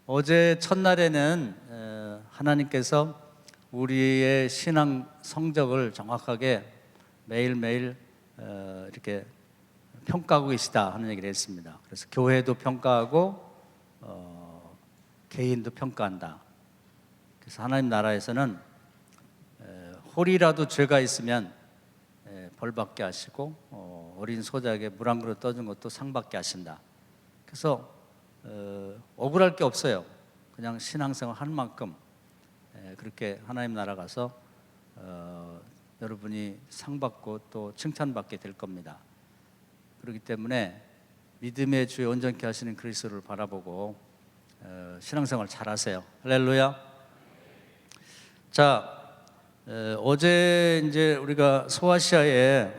어제 첫날에는 하나님께서 우리의 신앙 성적을 정확하게 매일매일 이렇게 평가하고 계시다 하는 얘기를 했습니다. 그래서 교회도 평가하고 개인도 평가한다. 그래서 하나님 나라에서는 홀이라도 죄가 있으면 벌받게 하시고 어린 소자에게 물 한 그릇 떠준 것도 상받게 하신다. 그래서 억울할 게 없어요. 그냥 신앙생활 한 만큼 그렇게 하나님 나라 가서 여러분이 상받고 또 칭찬받게 될 겁니다. 그렇기 때문에 믿음의 주에 온전케 하시는 그리스도를 바라보고 신앙생활 잘하세요. 할렐루야. 자, 어제 이제 우리가 소아시아에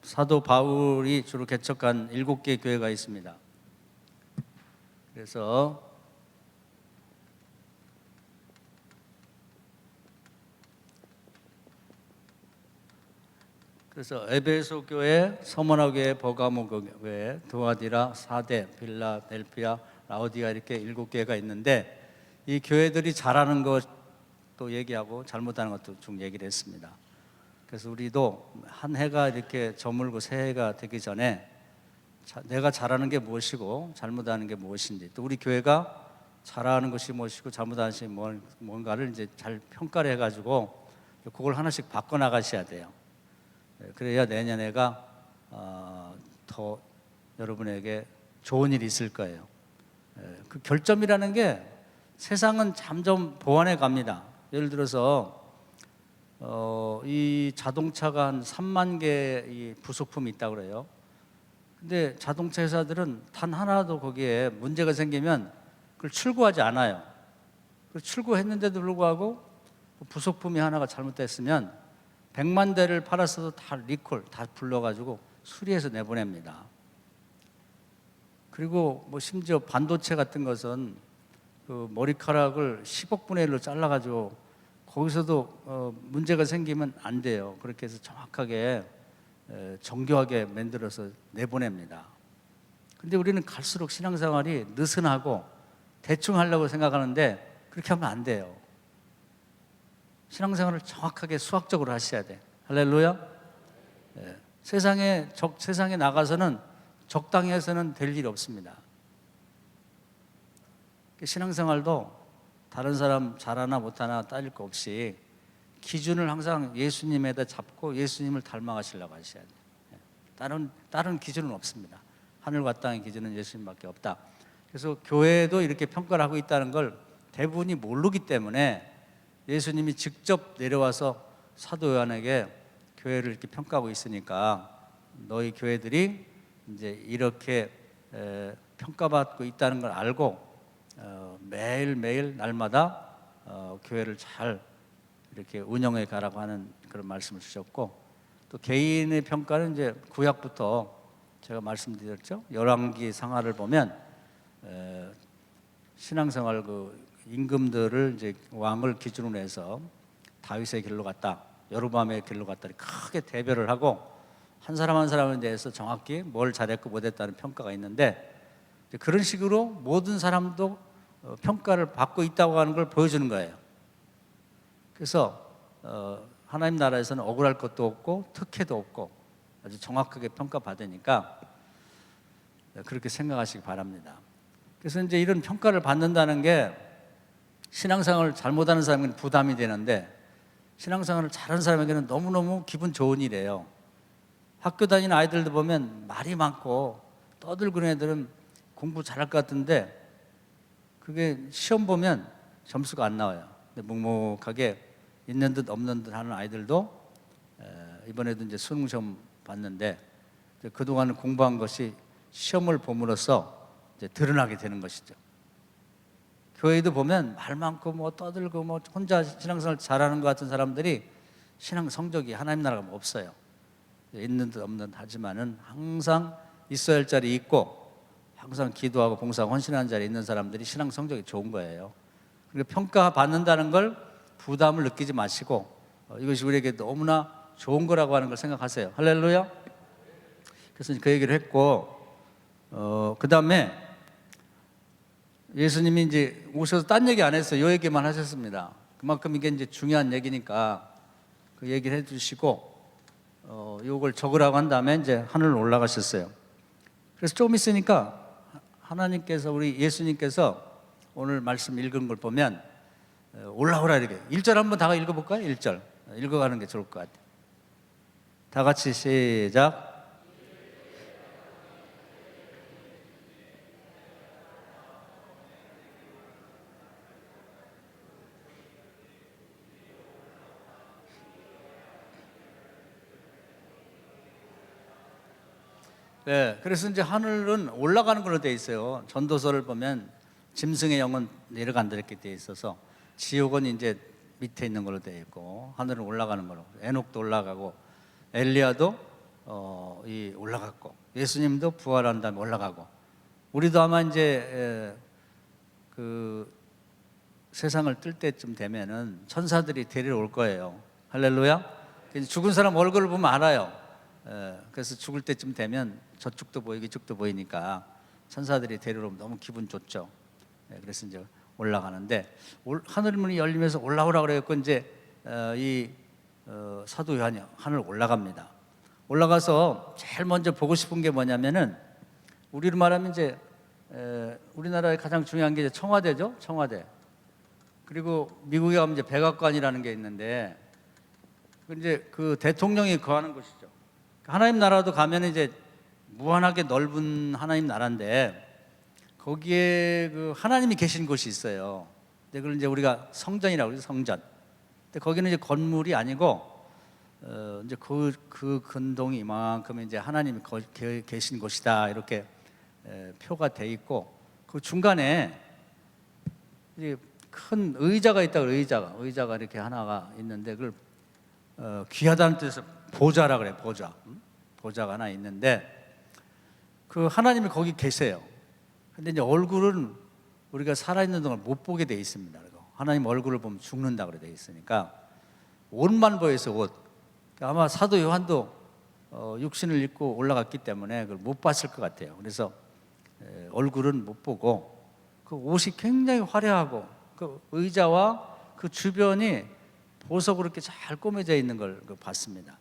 사도 바울이 주로 개척한 7개의 교회가 있습니다. 그래서 에베소 교회, 서머나 교회, 버가모 교회, 두아디라, 사대, 빌라델피아, 라오디아 이렇게 7개가 있는데 이 교회들이 잘하는 것도 얘기하고 잘못하는 것도 좀 얘기를 했습니다. 그래서 우리도 한 해가 이렇게 저물고 새해가 되기 전에 내가 잘하는 게 무엇이고 잘못하는 게 무엇인지, 또 우리 교회가 잘하는 것이 무엇이고 잘못하는 것이 뭔가를 이제 잘 평가를 해가지고 그걸 하나씩 바꿔 나가셔야 돼요. 그래야 내년에가 더 여러분에게 좋은 일이 있을 거예요. 그 결점이라는 게 세상은 점점 보완해 갑니다. 예를 들어서 이 자동차가 한 3만 개의 부속품이 있다고 그래요. 근데 자동차 회사들은 단 하나도 거기에 문제가 생기면 그걸 출고하지 않아요. 출고했는데도 불구하고 부속품이 하나가 잘못됐으면 100만 대를 팔았어도 다 리콜, 다 불러가지고 수리해서 내보냅니다. 그리고 심지어 반도체 같은 것은 그 머리카락을 10억 분의 1로 잘라가지고 거기서도 문제가 생기면 안 돼요. 그렇게 해서 정확하게 정교하게 만들어서 내보냅니다. 근데 우리는 갈수록 신앙생활이 느슨하고 대충 하려고 생각하는데 그렇게 하면 안 돼요. 신앙생활을 정확하게 수학적으로 하셔야 돼. 할렐루야. 세상에 나가서는 적당히 해서는 될 일이 없습니다. 신앙생활도 다른 사람 잘하나 못하나 따질 거 없이 기준을 항상 예수님에다 잡고 예수님을 닮아가시려고 하셔야 돼요. 다른 기준은 없습니다. 하늘과 땅의 기준은 예수님밖에 없다. 그래서 교회도 이렇게 평가를 하고 있다는 걸 대부분이 모르기 때문에 예수님이 직접 내려와서 사도 요한에게 교회를 이렇게 평가하고 있으니까 너희 교회들이 이제 이렇게 평가받고 있다는 걸 알고 매일매일 날마다 교회를 잘 이렇게 운영해 가라고 하는 그런 말씀을 주셨고, 또 개인의 평가는 이제 구약부터 제가 말씀드렸죠. 열왕기 상하를 보면 신앙생활 임금들을 이제 왕을 기준으로 해서 다윗의 길로 갔다, 여로보암의 길로 갔다 크게 대별을 하고 한 사람 한 사람에 대해서 정확히 뭘 잘했고 못했다는 평가가 있는데, 그런 식으로 모든 사람도 평가를 받고 있다고 하는 걸 보여주는 거예요. 그래서 하나님 나라에서는 억울할 것도 없고 특혜도 없고 아주 정확하게 평가받으니까 그렇게 생각하시기 바랍니다. 그래서 이제 이런 평가를 받는다는 게 신앙생활을 잘못하는 사람에게는 부담이 되는데 신앙생활을 잘하는 사람에게는 너무너무 기분 좋은 일이에요. 학교 다니는 아이들도 보면 말이 많고 떠들고 애들은 공부 잘할 것 같은데 그게 시험 보면 점수가 안 나와요. 근데 묵묵하게 있는 듯 없는 듯 하는 아이들도 이번에도 이제 수능 시험 봤는데 그동안 공부한 것이 시험을 봄으로써 이제 드러나게 되는 것이죠. 교회도 보면 말 많고 떠들고 혼자 신앙생활 잘하는 것 같은 사람들이 신앙 성적이 하나님 나라가 없어요. 있는 듯 없는 듯 하지만은 항상 있어야 할 자리 있고 항상 기도하고 봉사하고 헌신하는 자리에 있는 사람들이 신앙 성적이 좋은 거예요. 그러니까 평가받는다는 걸 부담을 느끼지 마시고 이것이 우리에게 너무나 좋은 거라고 하는 걸 생각하세요. 할렐루야. 그래서 그 얘기를 했고 그 다음에 예수님이 이제 오셔서 딴 얘기 안 했어요. 요 얘기만 하셨습니다. 그만큼 이게 이제 중요한 얘기니까 그 얘기를 해주시고 요걸 적으라고 한 다음에 이제 하늘로 올라가셨어요. 그래서 조금 있으니까 하나님께서, 우리 예수님께서 오늘 말씀 읽은 걸 보면 올라오라 이렇게 1절 한번 다 읽어볼까요? 1절 읽어가는 게 좋을 것 같아요. 다 같이 시작. 네, 그래서 이제 하늘은 올라가는 걸로 되어 있어요. 전도서를 보면 짐승의 영은 내려간다 이렇게 되어 있어서 지옥은 이제 밑에 있는 걸로 되어 있고 하늘은 올라가는 걸로. 에녹도 올라가고 엘리야도 올라갔고 예수님도 부활한 다음에 올라가고 우리도 아마 이제 그 세상을 뜰 때쯤 되면은 천사들이 데리러 올 거예요. 할렐루야. 죽은 사람 얼굴을 보면 알아요. 그래서 죽을 때쯤 되면 저쪽도 보이고 이쪽도 보이니까 천사들이 데리러 오면 너무 기분 좋죠. 그래서 이제 올라가는데 하늘 문이 열리면서 올라오라 그래갖고 이제 사도 요한이 하늘 올라갑니다. 올라가서 제일 먼저 보고 싶은 게 뭐냐면은 우리로 말하면 이제 우리나라의 가장 중요한 게 이제 청와대죠. 청와대. 그리고 미국에 가면 이제 백악관이라는 게 있는데 이제 그 대통령이 거하는 곳이죠. 하나님 나라도 가면 이제 무한하게 넓은 하나님 나라인데 거기에 그 하나님이 계신 곳이 있어요. 근데 그걸 이제 우리가 성전이라고 그러죠. 성전. 근데 거기는 이제 건물이 아니고 이제 그 근동이 이만큼 이제 하나님이 계신 곳이다 이렇게 표가 돼 있고 그 중간에 이제 큰 의자가 있다. 의자가 이렇게 하나가 있는데 그걸 귀하다는 뜻에서 보좌라 그래. 보좌가 하나 있는데 그 하나님이 거기 계세요. 근데 이제 얼굴은 우리가 살아있는 동안 못 보게 돼 있습니다. 하나님 얼굴을 보면 죽는다 그래 돼 있으니까 옷만 보여서 옷. 아마 사도 요한도 육신을 입고 올라갔기 때문에 그걸 못 봤을 것 같아요. 그래서 얼굴은 못 보고 그 옷이 굉장히 화려하고 그 의자와 그 주변이 보석으로 이렇게 잘 꾸며져 있는 걸 봤습니다.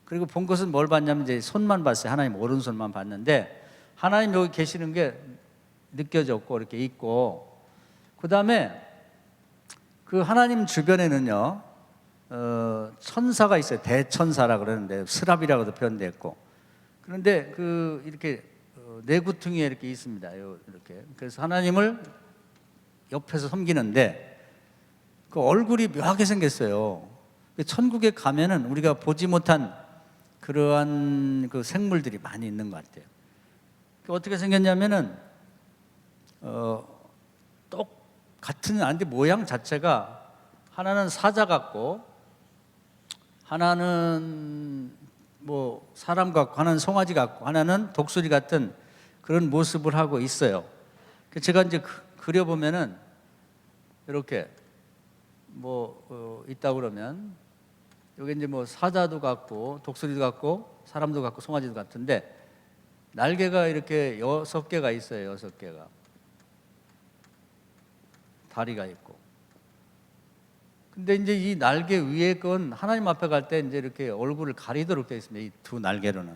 그리고 본 것은 뭘 봤냐면 이제 손만 봤어요. 하나님 오른손만 봤는데 하나님 여기 계시는 게 느껴졌고 이렇게 있고 그 다음에 그 하나님 주변에는요 천사가 있어요. 대천사라 그러는데 스랍이라고도 표현됐고 그런데 그 이렇게 내구퉁이에 이렇게 있습니다. 이렇게 그래서 하나님을 옆에서 섬기는데 그 얼굴이 묘하게 생겼어요. 천국에 가면은 우리가 보지 못한 그러한 그 생물들이 많이 있는 것 같아요. 어떻게 생겼냐면은 똑같은 안데 모양 자체가 하나는 사자 같고 하나는 뭐 사람 같고 하나는 송아지 같고 하나는 독수리 같은 그런 모습을 하고 있어요. 제가 이제 그려보면은 이렇게 있다 그러면 여기 이제 뭐 사자도 같고 독수리도 같고 사람도 같고 송아지도 같은데 날개가 이렇게 6개가 있어요. 6개가 다리가 있고. 근데 이제 이 날개 위에 건 하나님 앞에 갈 때 이제 이렇게 얼굴을 가리도록 되어 있습니다. 이 두 날개로는.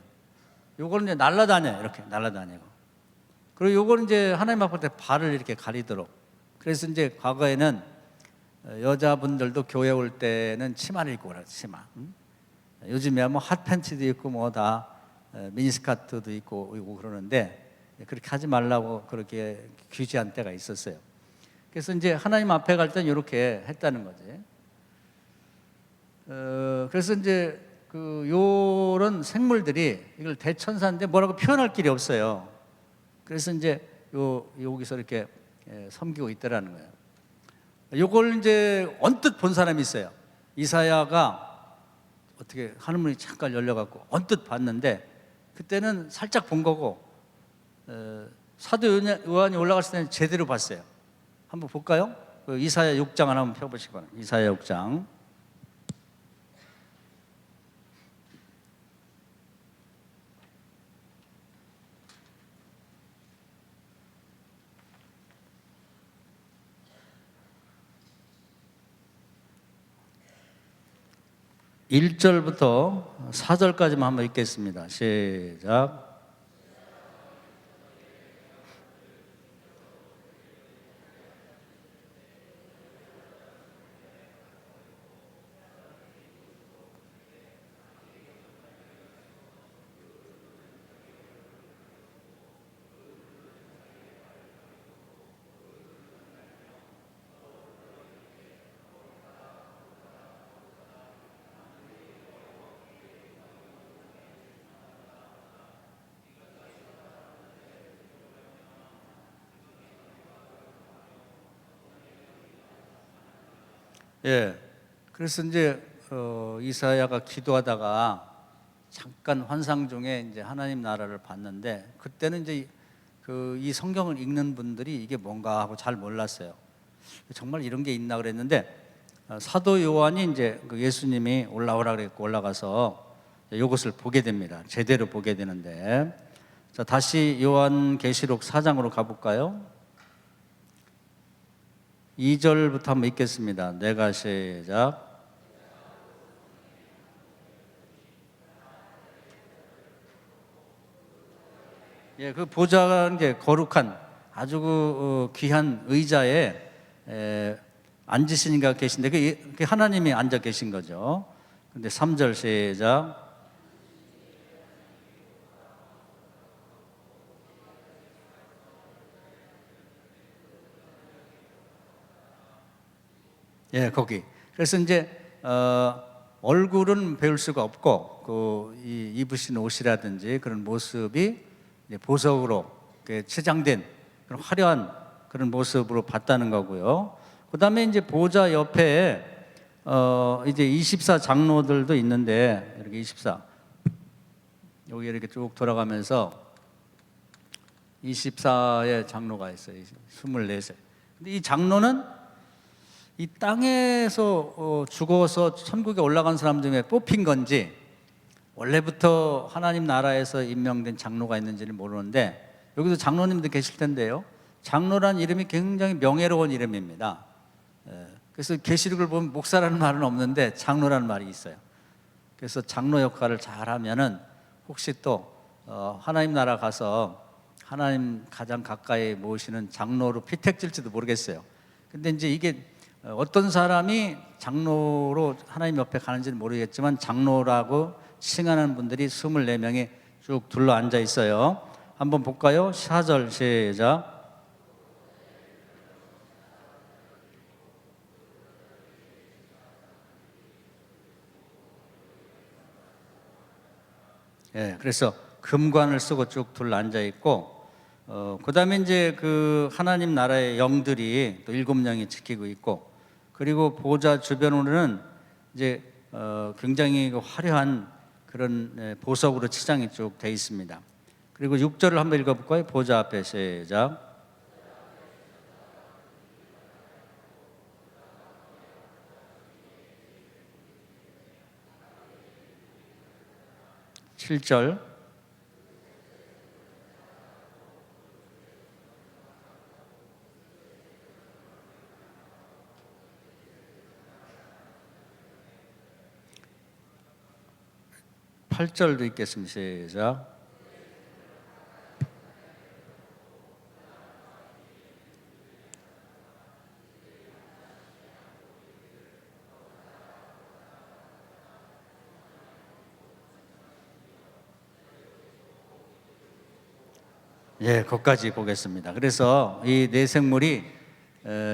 요거는 이제 날아다녀요. 이렇게 날아다니고. 그리고 요거는 이제 하나님 앞에 갈 때 발을 이렇게 가리도록. 그래서 이제 과거에는 여자분들도 교회 올 때는 치마를 입고 그래요. 치마. 요즘에 뭐 핫팬츠도 있고 뭐 다 미니스커트도 있고 그러는데 그렇게 하지 말라고 그렇게 규제한 때가 있었어요. 그래서 이제 하나님 앞에 갈 때는 이렇게 했다는 거지. 그래서 이제 요런 생물들이 이걸 대천사인데 뭐라고 표현할 길이 없어요. 그래서 이제 여기서 이렇게 섬기고 있더라는 거예요. 요걸 이제 언뜻 본 사람이 있어요. 이사야가 어떻게 하늘문이 잠깐 열려갖고 언뜻 봤는데 그때는 살짝 본 거고 사도 요한이 올라갔을 때는 제대로 봤어요. 한번 볼까요? 이사야 6장 하나 한번 펴보시기 바랍니다. 이사야 6장. 1절부터 4절까지만 한번 읽겠습니다. 시작. 예. 그래서 이제 이사야가 기도하다가 잠깐 환상 중에 이제 하나님 나라를 봤는데, 그때는 이제 이 성경을 읽는 분들이 이게 뭔가 하고 잘 몰랐어요. 정말 이런 게 있나 그랬는데, 사도 요한이 이제 그 예수님이 올라오라 그랬고 올라가서 이것을 보게 됩니다. 제대로 보게 되는데, 자, 다시 요한계시록 4장으로 가볼까요? 2절부터 한번 읽겠습니다. 내가 시작. 예, 그 보좌라는 게 거룩한 아주 귀한 의자에 앉으신 이가 계신데 그 하나님이 앉아 계신 거죠. 근데 3절 시작. 예, 거기. 그래서 이제 얼굴은 배울 수가 없고 이 입으신 옷이라든지 그런 모습이 이제 보석으로 치장된 그런 화려한 그런 모습으로 봤다는 거고요. 그다음에 이제 보좌 옆에 이제 24 장로들도 있는데, 이렇게 24 여기 이렇게 쭉 돌아가면서 24의 장로가 있어요. 24세. 근데 이 장로는 이 땅에서 죽어서 천국에 올라간 사람 중에 뽑힌 건지, 원래부터 하나님 나라에서 임명된 장로가 있는지는 모르는데, 여기도 장로님도 계실 텐데요, 장로란 이름이 굉장히 명예로운 이름입니다. 그래서 계시록을 보면 목사라는 말은 없는데 장로라는 말이 있어요. 그래서 장로 역할을 잘하면은 혹시 또 하나님 나라 가서 하나님 가장 가까이 모시는 장로로 피택질지도 모르겠어요. 근데 이제 이게 어떤 사람이 장로로 하나님 옆에 가는지는 모르겠지만, 장로라고 칭하는 분들이 24명이 쭉 둘러 앉아 있어요. 한번 볼까요? 4절 시작. 예, 그래서 금관을 쓰고 쭉 둘러 앉아 있고, 그다음에 이제 그 하나님 나라의 영들이 또 7명이 지키고 있고, 그리고 보좌 주변으로는 이제 굉장히 화려한 그런 보석으로 치장이 쭉 돼 있습니다. 그리고 6절을 한번 읽어볼까요? 보좌 앞에 시작. 7절. 팔절도 읽겠습니다. 시작. 예, 거기까지 보겠습니다. 그래서 이 네 생물이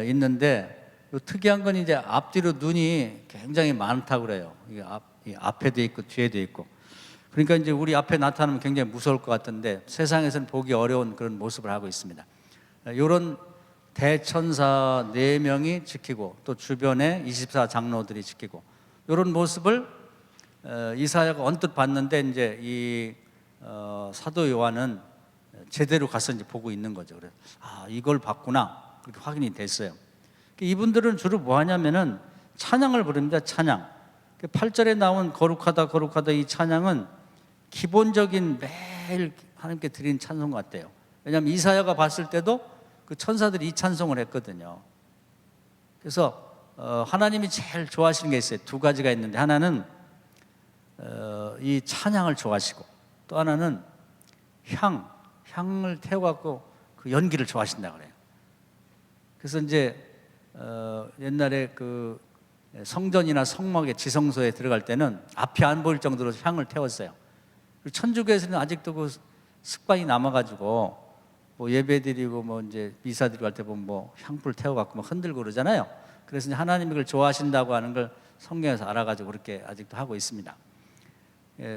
있는데, 특이한 건 이제 앞뒤로 눈이 굉장히 많다고 그래요. 이 앞에도 있고 뒤에도 있고. 그러니까 이제 우리 앞에 나타나면 굉장히 무서울 것 같은데, 세상에서는 보기 어려운 그런 모습을 하고 있습니다. 이런 대천사 4명이 지키고, 또 주변에 24 장로들이 지키고, 이런 모습을 이사야가 언뜻 봤는데, 이제 이 사도 요한은 제대로 가서 이제 보고 있는 거죠. 그래서 이걸 봤구나, 그렇게 확인이 됐어요. 이분들은 주로 뭐 하냐면은 찬양을 부릅니다. 찬양. 8절에 나온 거룩하다 거룩하다, 이 찬양은 기본적인 매일 하나님께 드리는 찬송 같아요. 왜냐하면 이사야가 봤을 때도 그 천사들이 이 찬송을 했거든요. 그래서 하나님이 제일 좋아하시는 게 있어요. 2가지가 있는데, 하나는 이 찬양을 좋아하시고, 또 하나는 향을 태워갖고 그 연기를 좋아하신다 그래요. 그래서 이제 옛날에 그 성전이나 성막의 지성소에 들어갈 때는 앞이 안 보일 정도로 향을 태웠어요. 그리고 천주교에서는 아직도 그 습관이 남아가지고 뭐 예배드리고 뭐 이제 미사드리고 할 때 보면 뭐 향불 태워갖고 막 흔들고 그러잖아요. 그래서 이제 하나님이 그걸 좋아하신다고 하는 걸 성경에서 알아가지고 그렇게 아직도 하고 있습니다.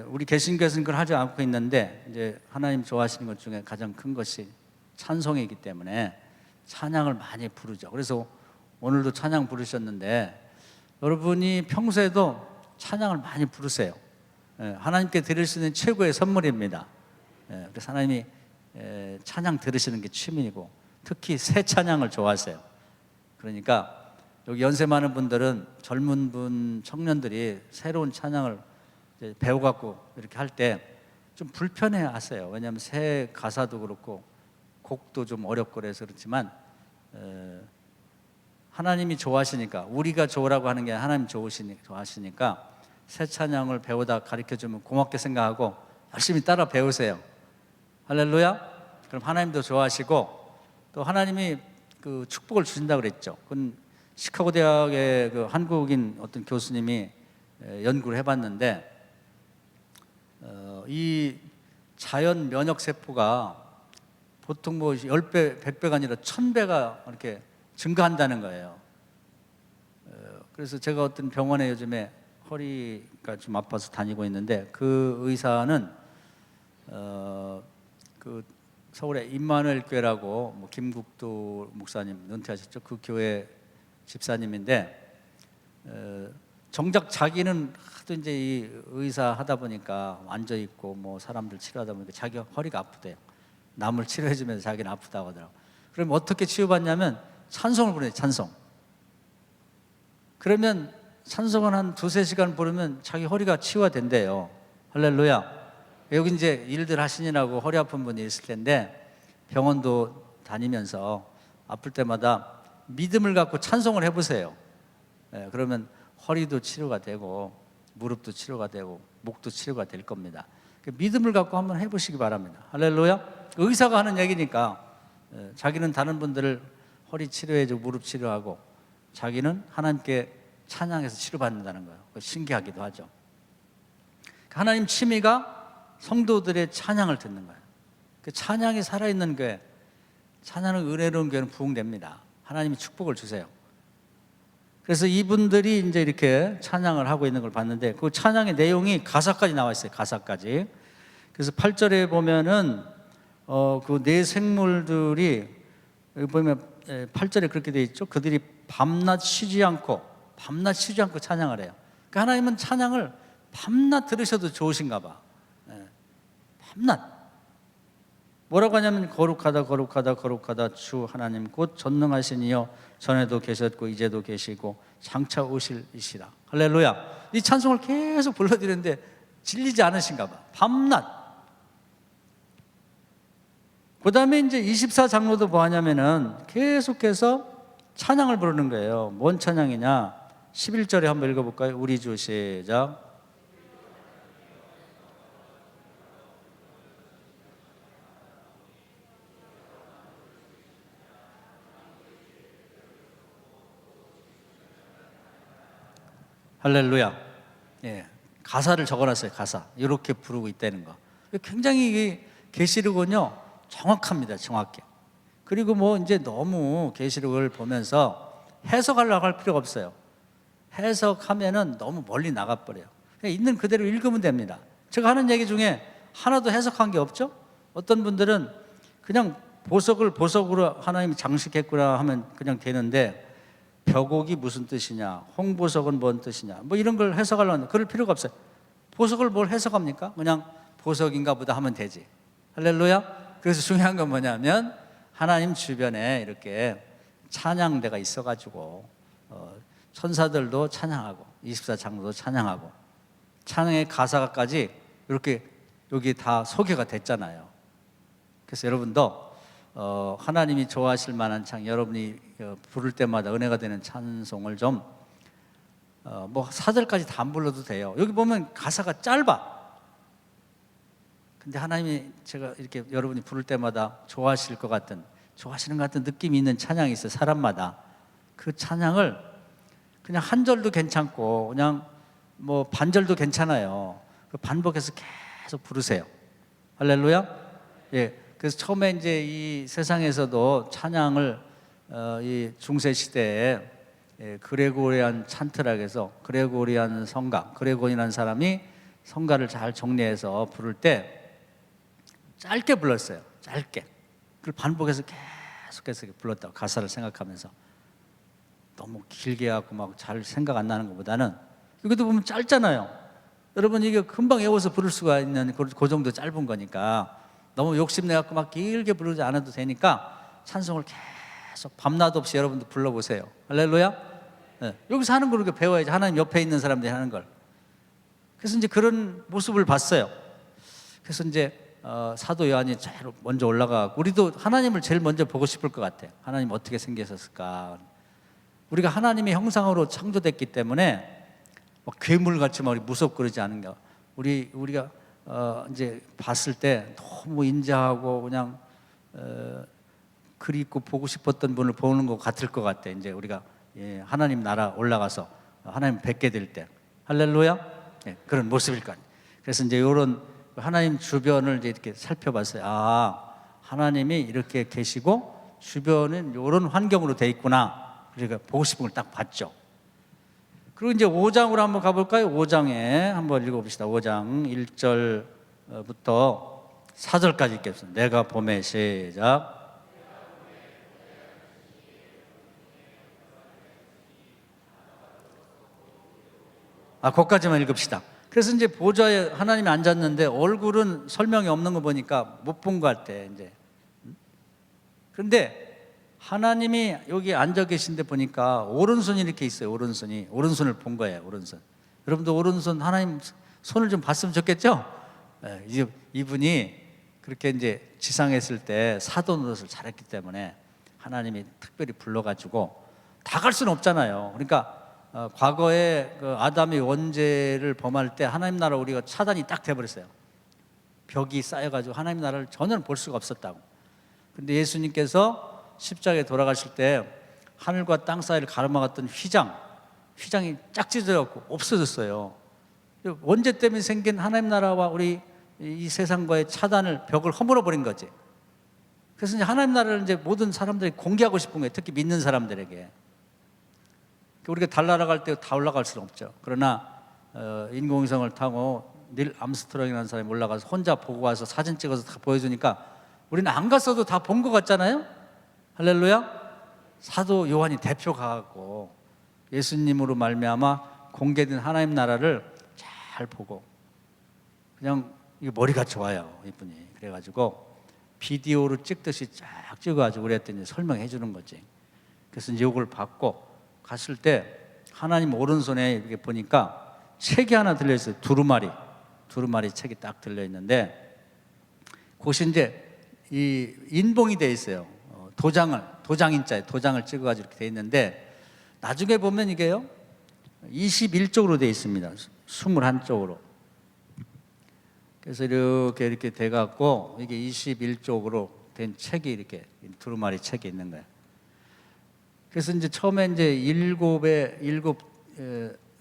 우리 개신교에서는 그걸 하지 않고 있는데, 이제 하나님 좋아하시는 것 중에 가장 큰 것이 찬송이기 때문에 찬양을 많이 부르죠. 그래서 오늘도 찬양 부르셨는데, 여러분이 평소에도 찬양을 많이 부르세요. 하나님께 드릴 수 있는 최고의 선물입니다. 그래서 하나님이 찬양 들으시는 게 취미이고, 특히 새 찬양을 좋아하세요. 그러니까 여기 연세 많은 분들은, 젊은 분, 청년들이 새로운 찬양을 배워갖고 이렇게 할 때 좀 불편해 하세요. 왜냐하면 새 가사도 그렇고 곡도 좀 어렵고 그래서 그렇지만, 하나님이 좋아하시니까, 우리가 좋으라고 하는 게 하나님 좋아하시니까 새 찬양을 배우다 가르쳐주면 고맙게 생각하고 열심히 따라 배우세요. 할렐루야. 그럼 하나님도 좋아하시고, 또 하나님이 그 축복을 주신다고 그랬죠. 그건 시카고 대학의 그 한국인 어떤 교수님이 연구를 해봤는데, 이 자연 면역 세포가 보통 뭐 10배, 100배가 아니라 1000배가 이렇게 증가한다는 거예요. 그래서 제가 어떤 병원에 요즘에 허리가 좀 아파서 다니고 있는데, 그 의사는 그 서울에 임마누엘 교회라고, 뭐 김국도 목사님 은퇴하셨죠. 그 교회 집사님인데, 정작 자기는 하도 이제 이 의사 하다 보니까 앉아 있고 뭐 사람들 치료하다 보니까 자기가 허리가 아프대요. 남을 치료해주면서 자기는 아프다고 하더라고. 그럼 어떻게 치유받냐면 찬송을 부르네, 찬송. 그러면 찬송을 한 2-3시간 부르면 자기 허리가 치유가 된대요. 할렐루야. 여기 이제 일들 하시느라고 허리 아픈 분이 있을 텐데, 병원도 다니면서 아플 때마다 믿음을 갖고 찬송을 해보세요. 그러면 허리도 치료가 되고 무릎도 치료가 되고 목도 치료가 될 겁니다. 믿음을 갖고 한번 해보시기 바랍니다. 할렐루야. 의사가 하는 얘기니까, 자기는 다른 분들을 허리 치료해주고 무릎 치료하고 자기는 하나님께 찬양해서 치료받는다는 거예요. 신기하기도 하죠. 하나님 취미가 성도들의 찬양을 듣는 거예요. 그 찬양이 살아있는 교회, 찬양은 은혜로운 교회는 부흥됩니다. 하나님이 축복을 주세요. 그래서 이분들이 이제 이렇게 찬양을 하고 있는 걸 봤는데, 그 찬양의 내용이 가사까지 나와 있어요. 가사까지. 그래서 8절에 보면은 그 네 생물들이, 여기 보면 8절에 그렇게 돼 있죠. 그들이 밤낮 쉬지 않고 찬양을 해요. 그러니까 하나님은 찬양을 밤낮 들으셔도 좋으신가 봐. 밤낮. 뭐라고 하냐면 거룩하다 거룩하다 거룩하다 주 하나님 곧 전능하신 이여, 전에도 계셨고 이제도 계시고 장차 오실 이시라. 할렐루야. 이 찬송을 계속 불러드리는데 질리지 않으신가 봐. 밤낮. 그 다음에 이제 24장로도 뭐 하냐면은 계속해서 찬양을 부르는 거예요. 뭔 찬양이냐? 11절에 한번 읽어볼까요? 우리 주 시작. 할렐루야. 예, 가사를 적어놨어요. 가사 이렇게 부르고 있다는 거. 굉장히 계시록은요 정확합니다. 정확해. 그리고 뭐 이제 너무 계시록을 보면서 해석하려고 할 필요가 없어요. 해석하면은 너무 멀리 나가버려요. 그냥 있는 그대로 읽으면 됩니다. 제가 하는 얘기 중에 하나도 해석한 게 없죠. 어떤 분들은 그냥 보석으로 하나님이 장식했구나 하면 그냥 되는데, 벼곡이 무슨 뜻이냐, 홍보석은 뭔 뜻이냐, 뭐 이런 걸 해석하려면 그럴 필요가 없어요. 보석을 뭘 해석합니까? 그냥 보석인가 보다 하면 되지. 할렐루야. 그래서 중요한 건 뭐냐면 하나님 주변에 이렇게 찬양대가 있어가지고 천사들도 찬양하고 24장로도 찬양하고 찬양의 가사까지 이렇게 여기 다 소개가 됐잖아요. 그래서 여러분도 하나님이 좋아하실 만한 여러분이 부를 때마다 은혜가 되는 찬송을 좀 뭐 4절까지 다 안 불러도 돼요. 여기 보면 가사가 짧아. 근데 하나님이 제가 이렇게 여러분이 부를 때마다 좋아하시는 것 같은 느낌이 있는 찬양이 있어요. 사람마다. 그 찬양을 그냥 한 절도 괜찮고 그냥 뭐 반절도 괜찮아요. 반복해서 계속 부르세요. 할렐루야. 예. 그래서 처음에 이제 이 세상에서도 찬양을 이 중세 시대에 그레고리안 찬트락에서 그레고리안 성가, 그레고리라는 사람이 성가를 잘 정리해서 부를 때 짧게 불렀어요. 짧게. 그걸 반복해서 계속해서 불렀다고, 가사를 생각하면서. 너무 길게 하고 막 잘 생각 안 나는 것보다는, 여기도 보면 짧잖아요. 여러분 이게 금방 외워서 부를 수가 있는 그 정도 짧은 거니까 너무 욕심내갖고 막 길게 부르지 않아도 되니까 찬송을 계속 밤낮 없이 여러분도 불러보세요. 할렐루야. 네. 여기서 하는 걸 그렇게 배워야지. 하나님 옆에 있는 사람들이 하는 걸. 그래서 이제 그런 모습을 봤어요. 그래서 이제 사도 요한이 제일 먼저 올라가고, 우리도 하나님을 제일 먼저 보고 싶을 것 같아요. 하나님 어떻게 생기셨을까. 우리가 하나님의 형상으로 창조됐기 때문에 막 괴물같이 막 무섭고 그러지 않은 거. 우리가 이제 봤을 때 너무 인자하고 그냥 그립고 보고 싶었던 분을 보는 것 같을 것 같아. 이제 우리가 하나님 나라 올라가서 하나님 뵙게 될 때. 할렐루야. 그런 모습일 거 아니에요. 그래서 이제 이런 하나님 주변을 이제 이렇게 살펴봤어요. 아, 하나님이 이렇게 계시고 주변은 이런 환경으로 돼 있구나. 그러니까 보고 싶은 걸 딱 봤죠. 그리고 이제 5장으로 한번 가볼까요? 5장에 한번 읽어봅시다. 5장 1절부터 4절까지 읽겠습니다. 내가 봄에 시작. 거기까지만 읽읍시다. 그래서 이제 보좌에 하나님이 앉았는데 얼굴은 설명이 없는 거 보니까 못 본 것 같아, 이제. 그런데 하나님이 여기 앉아 계신데 보니까 오른손이 이렇게 있어요. 오른손을 본 거예요. 오른손. 여러분도 오른손 하나님 손을 좀 봤으면 좋겠죠? 이분이 그렇게 이제 지상에 있을 때 사도 노릇을 잘했기 때문에 하나님이 특별히 불러가지고, 다 갈 수는 없잖아요. 그러니까 과거에 그 아담이 원죄를 범할 때 하나님 나라 우리가 차단이 딱 돼버렸어요. 벽이 쌓여가지고 하나님 나라를 전혀 볼 수가 없었다고. 근데 예수님께서 십자가에 돌아가실 때 하늘과 땅 사이를 가로막았던 휘장이 쫙 찢어졌고 없어졌어요. 원죄 때문에 생긴 하나님 나라와 우리 이 세상과의 차단을, 벽을 허물어 버린 거지. 그래서 이제 하나님 나라를 이제 모든 사람들이 공개하고 싶은 거예요. 특히 믿는 사람들에게. 우리가 달 날아갈 때 다 올라갈 수는 없죠. 그러나 인공위성을 타고 닐 암스트롱이라는 사람이 올라가서 혼자 보고 와서 사진 찍어서 다 보여주니까 우리는 안 갔어도 다 본 것 같잖아요. 할렐루야. 사도 요한이 대표 가고 예수님으로 말미암아 공개된 하나님 나라를 잘 보고, 그냥 이게 머리가 좋아요, 이분이. 그래가지고 비디오로 찍듯이 쫙 찍어가지고 우리한테 이제 설명해 주는 거지. 그래서 이제 이걸 받고 갔을 때 하나님 오른손에 이렇게 보니까 책이 하나 들려있어요. 두루마리 책이 딱 들려있는데, 그것이 이제 이 인봉이 돼 있어요. 도장을 찍어가지고 이렇게 돼 있는데, 나중에 보면 이게요 21쪽으로 돼 있습니다. 21쪽으로. 그래서 이렇게 돼갖고 이게 21쪽으로 된 책이 이렇게 두루마리 책이 있는 거예요. 그래서 이제 처음에 이제 일곱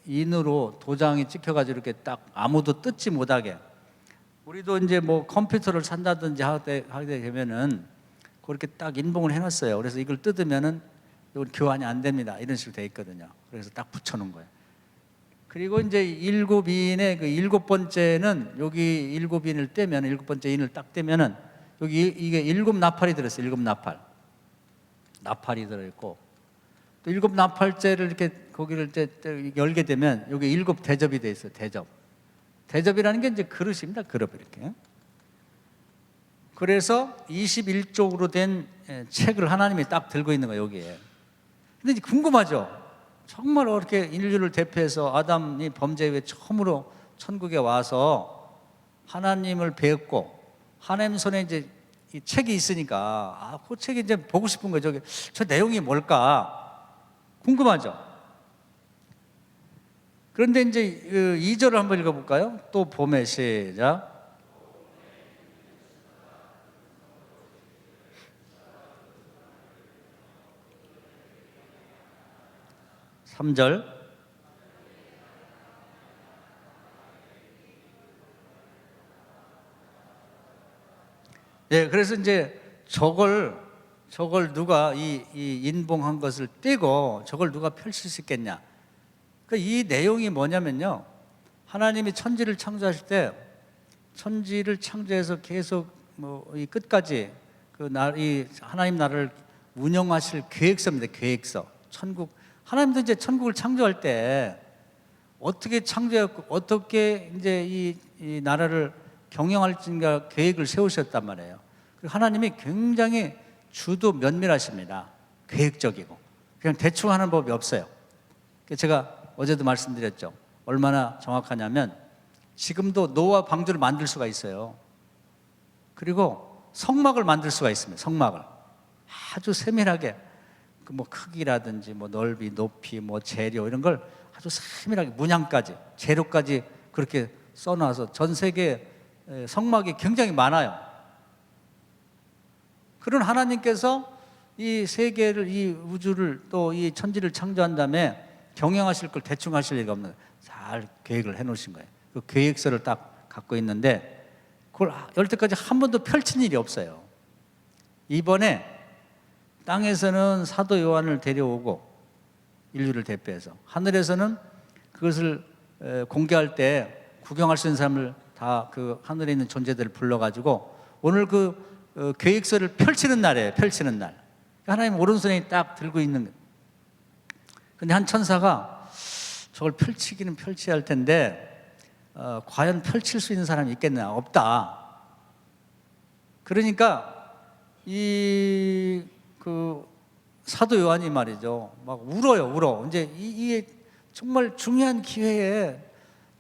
인으로 도장이 찍혀가지고 이렇게 딱 아무도 뜯지 못하게, 우리도 이제 뭐 컴퓨터를 산다든지 하게 되면은 그렇게 딱 인봉을 해놨어요. 그래서 이걸 뜯으면은 이건 교환이 안 됩니다. 이런 식으로 돼 있거든요. 그래서 딱 붙여놓은 거예요. 그리고 이제 일곱 인의 그 일곱 번째는, 여기 일곱 인을 떼면, 일곱 번째 인을 딱 떼면은 여기 이게 일곱 나팔이 들었어요. 일곱 나팔이 들어있고, 또 일곱 나팔째를 이렇게 거기를 이제 열게 되면 여기 일곱 대접이 돼 있어요. 대접이라는 게 이제 그릇입니다. 그릇 이렇게. 그래서 21쪽으로 된 책을 하나님이 딱 들고 있는 거예요, 여기에. 근데 이제 궁금하죠? 정말 이렇게 인류를 대표해서 아담이 범죄 후에 처음으로 천국에 와서 하나님을 배웠고, 하나님 손에 이제 이 책이 있으니까, 그 책이 이제 보고 싶은 거죠. 저 내용이 뭘까? 궁금하죠? 그런데 이제 2절을 한번 읽어볼까요? 또 봄에 시작. 3절. 네, 그래서 이제 저걸 누가 이 인봉한 것을 떼고 저걸 누가 펼칠 수 있겠냐? 그러니까 이 내용이 뭐냐면요. 하나님이 천지를 창조하실 때 천지를 창조해서 계속 이 끝까지 이 하나님 나라를 운영하실 계획서입니다. 계획서. 천국. 하나님도 이제 천국을 창조할 때 어떻게 창조했고 어떻게 이제 이 나라를 경영할지인가 계획을 세우셨단 말이에요. 하나님이 굉장히 주도 면밀하십니다. 계획적이고 그냥 대충 하는 법이 없어요. 제가 어제도 말씀드렸죠. 얼마나 정확하냐면 지금도 노아 방주를 만들 수가 있어요. 그리고 성막을 만들 수가 있습니다. 성막을 아주 세밀하게 뭐 크기라든지 뭐 넓이, 높이, 뭐 재료 이런 걸 아주 세밀하게 문양까지 재료까지 그렇게 써놔서 전 세계 성막이 굉장히 많아요. 그런 하나님께서 이 세계를, 이 우주를 또 이 천지를 창조한 다음에 경영하실 걸 대충 하실 리가 없는 거예요. 잘 계획을 해놓으신 거예요. 그 계획서를 딱 갖고 있는데 그걸 여태까지 한 번도 펼친 일이 없어요. 이번에 땅에서는 사도 요한을 데려오고 인류를 대표해서 하늘에서는 그것을 공개할 때 구경할 수 있는 사람을 다 그 하늘에 있는 존재들을 불러가지고 오늘 그 계획서를 펼치는 날이에요. 펼치는 날. 하나님 오른손에 딱 들고 있는 거예요. 근데 한 천사가 저걸 펼치기는 펼쳐야 할 텐데 과연 펼칠 수 있는 사람이 있겠냐? 없다. 그러니까 이 사도 요한이 말이죠. 막 울어요. 이제 이게 정말 중요한 기회에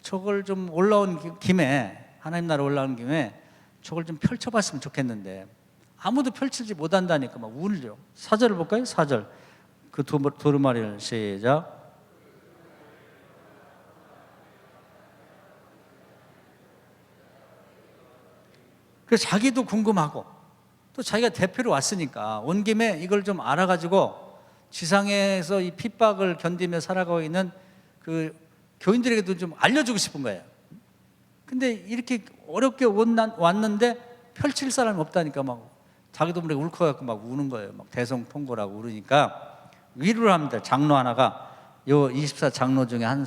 저걸 좀 올라온 김에 하나님 나라 올라온 김에 저걸 좀 펼쳐봤으면 좋겠는데 아무도 펼치지 못한다니까 막 울죠. 4절을 볼까요? 4절. 그 두루마리를 시작. 그래서 자기도 궁금하고 또 자기가 대표로 왔으니까 온 김에 이걸 좀 알아가지고 지상에서 이 핍박을 견디며 살아가고 있는 그 교인들에게도 좀 알려주고 싶은 거예요. 근데 이렇게 어렵게 왔는데 펼칠 사람이 없다니까 막 자기도 모르게 울컥해갖고 막 우는 거예요. 막 대성통곡하고 울으니까 위로를 합니다. 장로 하나가 요 24 장로 중에 한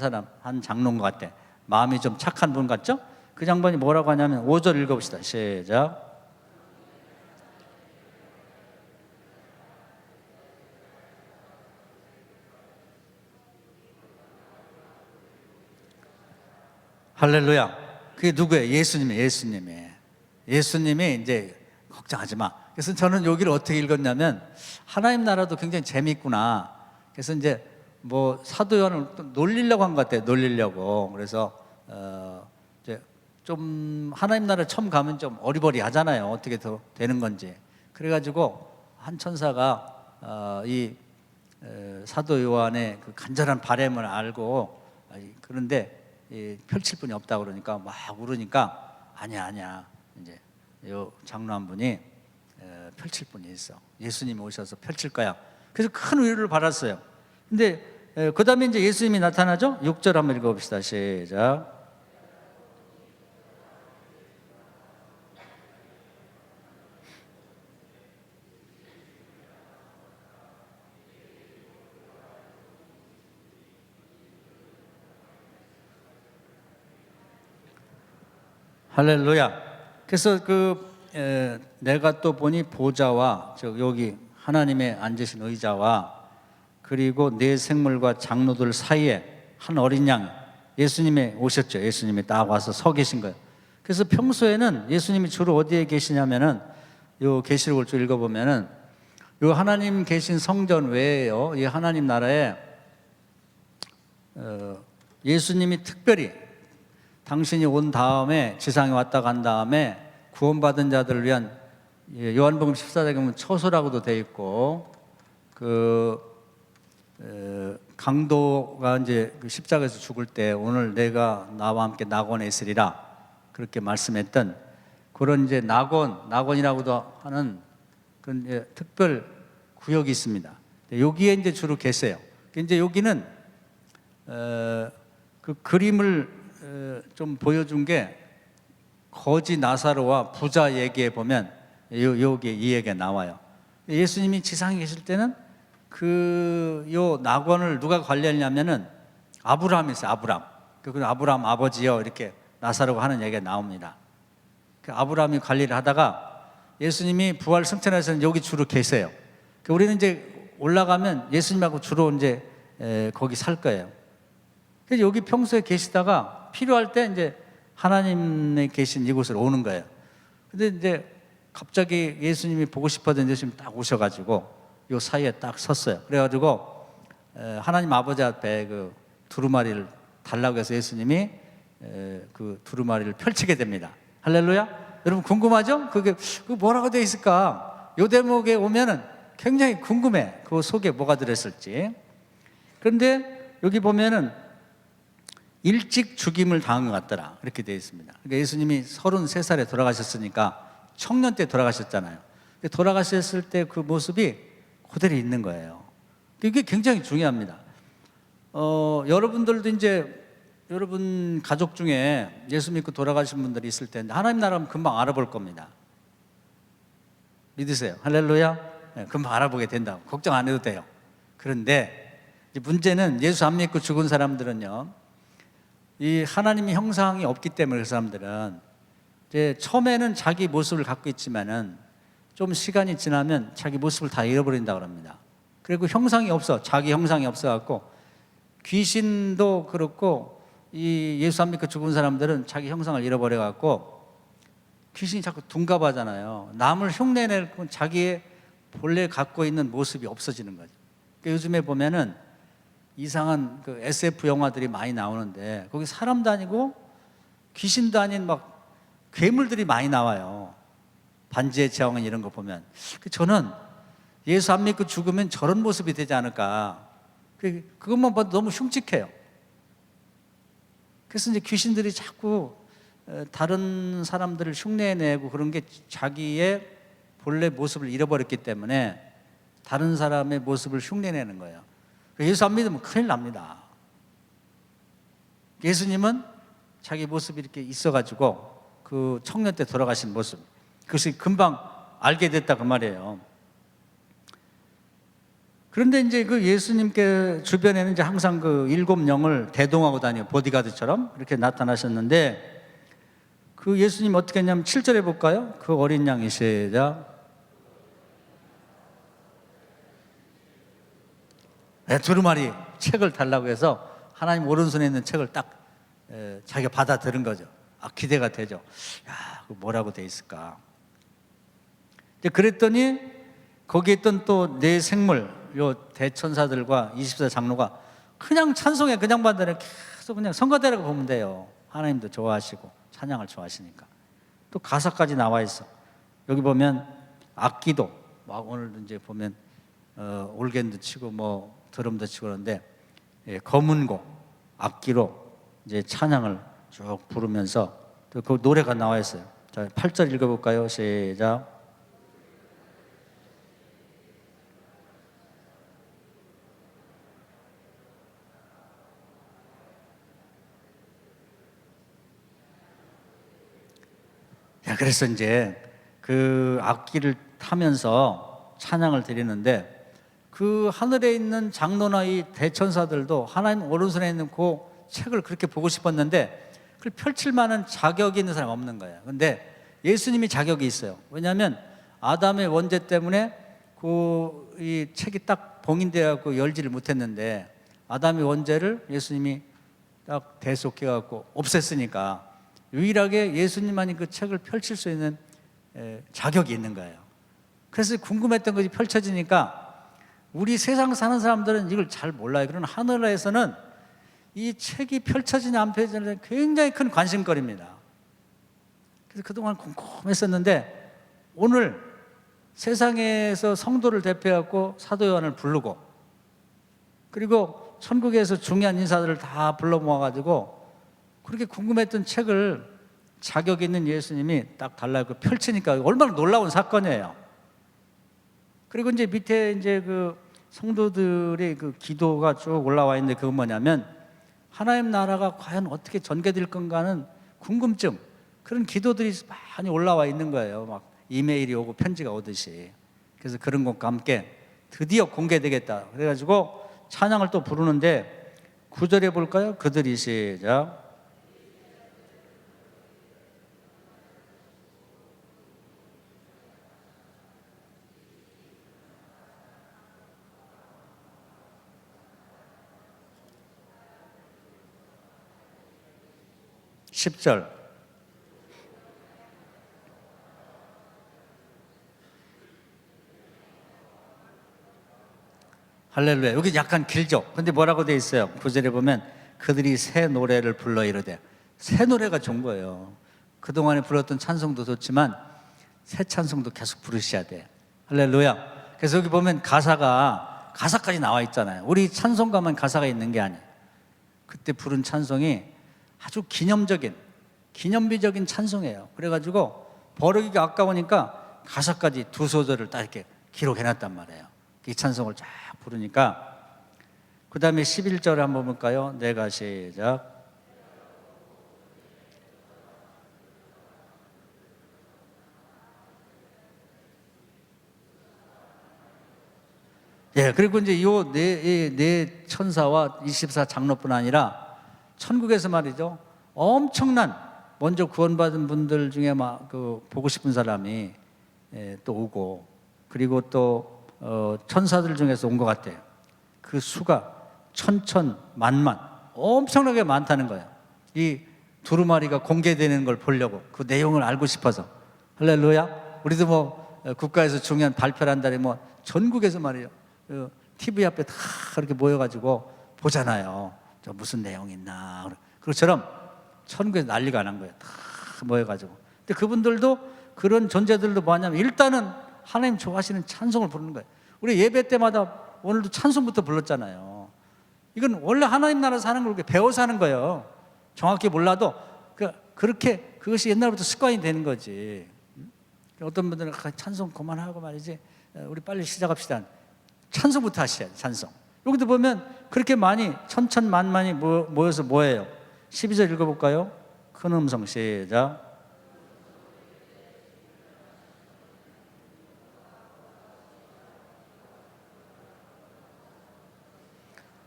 장로인 것 같아. 마음이 좀 착한 분 같죠? 그 장반이 뭐라고 하냐면 5절 읽어봅시다. 시작. 할렐루야. 그게 누구예요? 예수님이 이제 걱정하지 마. 그래서 저는 여기를 어떻게 읽었냐면 하나님 나라도 굉장히 재미있구나. 그래서 이제 뭐 사도 요한을 또 놀리려고 한 것 같아요. 놀리려고. 그래서 이제 좀 하나님 나라 처음 가면 좀 어리버리하잖아요. 어떻게 더 되는 건지. 그래가지고 한 천사가 이 사도 요한의 그 간절한 바람을 알고 그런데 펼칠 분이 없다고 그러니까 막 울으니까 아니야 이제 요 장로 한 분이 펼칠 분이 있어. 예수님이 오셔서 펼칠 거야. 그래서 큰 위로를 받았어요. 근데 그 다음에 이제 예수님이 나타나죠. 6절 한번 읽어봅시다. 시작. 할렐루야. 그래서 내가 또 보니 보좌와 여기 하나님의 앉으신 의자와 그리고 네 생물과 장로들 사이에 한 어린 양 예수님이 오셨죠. 예수님이 딱 와서 서 계신 거예요. 그래서 평소에는 예수님이 주로 어디에 계시냐면은 요 계시록을 쭉 읽어보면은 요 하나님 계신 성전 외에요. 이 하나님 나라에 예수님이 특별히 당신이 온 다음에 지상에 왔다 간 다음에 구원받은 자들을 위한 요한복음 14장에 보면 처소라고도 돼 있고 강도가 이제 그 십자가에서 죽을 때 오늘 내가 나와 함께 낙원에 있으리라 그렇게 말씀했던 그런 이제 낙원이라고도 하는 그런 이제 특별 구역이 있습니다. 여기에 이제 주로 계세요. 이제 여기는 그 그림을 좀 보여준 게 거지 나사로와 부자 얘기에 보면 여기 이 얘기가 나와요. 예수님이 지상에 계실 때는 요 낙원을 누가 관리했냐면은 아브라함이 있어요. 그 아브라함 아버지요 이렇게 나사로가 하는 얘기가 나옵니다. 그 아브라함이 관리를 하다가 예수님이 부활 승천해서는 여기 주로 계세요. 우리는 이제 올라가면 예수님하고 주로 이제 거기 살 거예요. 그래서 여기 평소에 계시다가 필요할 때 이제 하나님이 계신 이곳으로 오는 거예요. 근데 이제 갑자기 예수님이 보고 싶어서 예수님이 딱 오셔가지고 요 사이에 딱 섰어요. 그래가지고 하나님 아버지 앞에 그 두루마리를 달라고 해서 예수님이 그 두루마리를 펼치게 됩니다. 할렐루야. 여러분 궁금하죠? 그게 뭐라고 되어 있을까? 요 대목에 오면은 굉장히 궁금해. 그 속에 뭐가 들었을지. 그런데 여기 보면은 일찍 죽임을 당한 것 같더라. 이렇게 되어 있습니다. 그러니까 예수님이 33살에 돌아가셨으니까 청년 때 돌아가셨잖아요. 돌아가셨을 때 그 모습이 그대로 있는 거예요. 이게 굉장히 중요합니다. 여러분들도 이제 여러분 가족 중에 예수 믿고 돌아가신 분들이 있을 텐데 하나님 나라면 금방 알아볼 겁니다. 믿으세요. 할렐루야. 네, 금방 알아보게 된다고. 걱정 안 해도 돼요. 그런데 문제는 예수 안 믿고 죽은 사람들은요, 이 하나님의 형상이 없기 때문에 그 사람들은 이제 처음에는 자기 모습을 갖고 있지만은 좀 시간이 지나면 자기 모습을 다 잃어버린다고 합니다. 그리고 형상이 없어. 자기 형상이 없어갖고 귀신도 그렇고 이 예수 안 믿고 죽은 사람들은 자기 형상을 잃어버려갖고 귀신이 자꾸 둔갑하잖아요. 남을 흉내내고 자기의 본래 갖고 있는 모습이 없어지는 거죠. 그러니까 요즘에 보면은 이상한 그 SF 영화들이 많이 나오는데 거기 사람도 아니고 귀신도 아닌 막 괴물들이 많이 나와요. 반지의 제왕은 이런 거 보면. 저는 예수 안 믿고 죽으면 저런 모습이 되지 않을까. 그것만 봐도 너무 흉측해요. 그래서 이제 귀신들이 자꾸 다른 사람들을 흉내내고 그런 게 자기의 본래 모습을 잃어버렸기 때문에 다른 사람의 모습을 흉내내는 거예요. 예수 안 믿으면 큰일 납니다. 예수님은 자기 모습이 이렇게 있어가지고 그 청년 때 돌아가신 모습, 그것이 금방 알게 됐다 그 말이에요. 그런데 이제 그 예수님께 주변에는 이제 항상 그 7영을 대동하고 다녀요. 보디가드처럼 이렇게 나타나셨는데 그 예수님 어떻게 했냐면 7절에 볼까요? 그 어린 양이 시작. 두루마리 책을 달라고 해서 하나님 오른손에 있는 책을 딱 자기가 받아 들은 거죠. 기대가 되죠. 야, 뭐라고 돼 있을까? 그랬더니 거기에 있던 또 네 생물, 요 대천사들과 24 장로가 그냥 찬송해, 그냥 받으래. 계속 그냥 성가대라고 보면 돼요. 하나님도 좋아하시고 찬양을 좋아하시니까. 또 가사까지 나와 있어. 여기 보면 악기도 막 오늘 이제 보면 올겐도 치고 뭐 드럼도 치고 그러는데 검은고 악기로 이제 찬양을 쭉 부르면서 또 그 노래가 나와 있어요. 자, 8절 읽어볼까요? 시작. 그래서 이제 그 악기를 타면서 찬양을 드리는데 그 하늘에 있는 장로나 이 대천사들도 하나님 오른손에 있는 그 책을 그렇게 보고 싶었는데 그걸 펼칠 만한 자격이 있는 사람이 없는 거예요. 근데 예수님이 자격이 있어요. 왜냐하면 아담의 원죄 때문에 이 책이 딱 봉인되어 열지를 못했는데 아담의 원죄를 예수님이 딱 대속해 갖고 없앴으니까 유일하게 예수님만이 그 책을 펼칠 수 있는 자격이 있는 거예요. 그래서 궁금했던 것이 펼쳐지니까 우리 세상 사는 사람들은 이걸 잘 몰라요. 그러나 하늘에서는 이 책이 펼쳐지냐 안 펼쳐지냐 굉장히 큰 관심거리입니다. 그래서 그동안 궁금했었는데 오늘 세상에서 성도를 대표하고 사도 요한을 부르고 그리고 천국에서 중요한 인사들을 다 불러 모아가지고 그렇게 궁금했던 책을 자격 있는 예수님이 딱 달라고 펼치니까 얼마나 놀라운 사건이에요. 그리고 이제 밑에 이제 그 성도들의 그 기도가 쭉 올라와 있는데 그건 뭐냐면 하나님 나라가 과연 어떻게 전개될 건가는 궁금증, 그런 기도들이 많이 올라와 있는 거예요. 막 이메일이 오고 편지가 오듯이. 그래서 그런 것과 함께 드디어 공개되겠다. 그래가지고 찬양을 또 부르는데 9절에 볼까요? 그들이 시작. 십 절 할렐루야. 여기 약간 길죠? 근데 뭐라고 돼 있어요? 9절에 보면 그들이 새 노래를 불러 이르되. 새 노래가 좋은 거예요. 그동안에 불렀던 찬송도 좋지만 새 찬송도 계속 부르셔야 돼. 할렐루야. 그래서 여기 보면 가사까지 나와 있잖아요. 우리 찬송가만 가사가 있는 게 아니에요. 그때 부른 찬송이 아주 기념비적인 찬송이에요. 그래가지고 버리기가 아까우니까 가사까지 두 소절을 딱 이렇게 기록해놨단 말이에요. 이 찬송을 쫙 부르니까. 그 다음에 11절에 한번 볼까요? 내가 시작. 예, 그리고 이제 요 네 천사와 24 장로뿐 아니라 천국에서 말이죠, 엄청난 먼저 구원받은 분들 중에 막 그 보고 싶은 사람이 또 오고, 그리고 또 천사들 중에서 온 것 같아요. 그 수가 천천만만 엄청나게 많다는 거예요. 이 두루마리가 공개되는 걸 보려고, 그 내용을 알고 싶어서. 할렐루야. 우리도 뭐 국가에서 중요한 발표를 한다니 뭐 전국에서 말이에요, TV 앞에 다 그렇게 모여가지고 보잖아요. 저 무슨 내용이 있나. 그것처럼 천국에서 난리가 난 거예요. 다 모여가지고. 근데 그분들도, 그런 존재들도 뭐냐면 일단은 하나님 좋아하시는 찬송을 부르는 거예요. 우리 예배 때마다 오늘도 찬송부터 불렀잖아요. 이건 원래 하나님 나라 사는 걸 그렇게 배워서 하는 거예요. 정확히 몰라도 그렇게 그것이 옛날부터 습관이 되는 거지. 어떤 분들은 찬송 그만하고 말이지, 우리 빨리 시작합시다. 찬송부터 하셔야 돼. 찬송. 여기도 보면 그렇게 많이 천천만만이 모여서 뭐예요? 12절 읽어볼까요? 큰 음성 시작.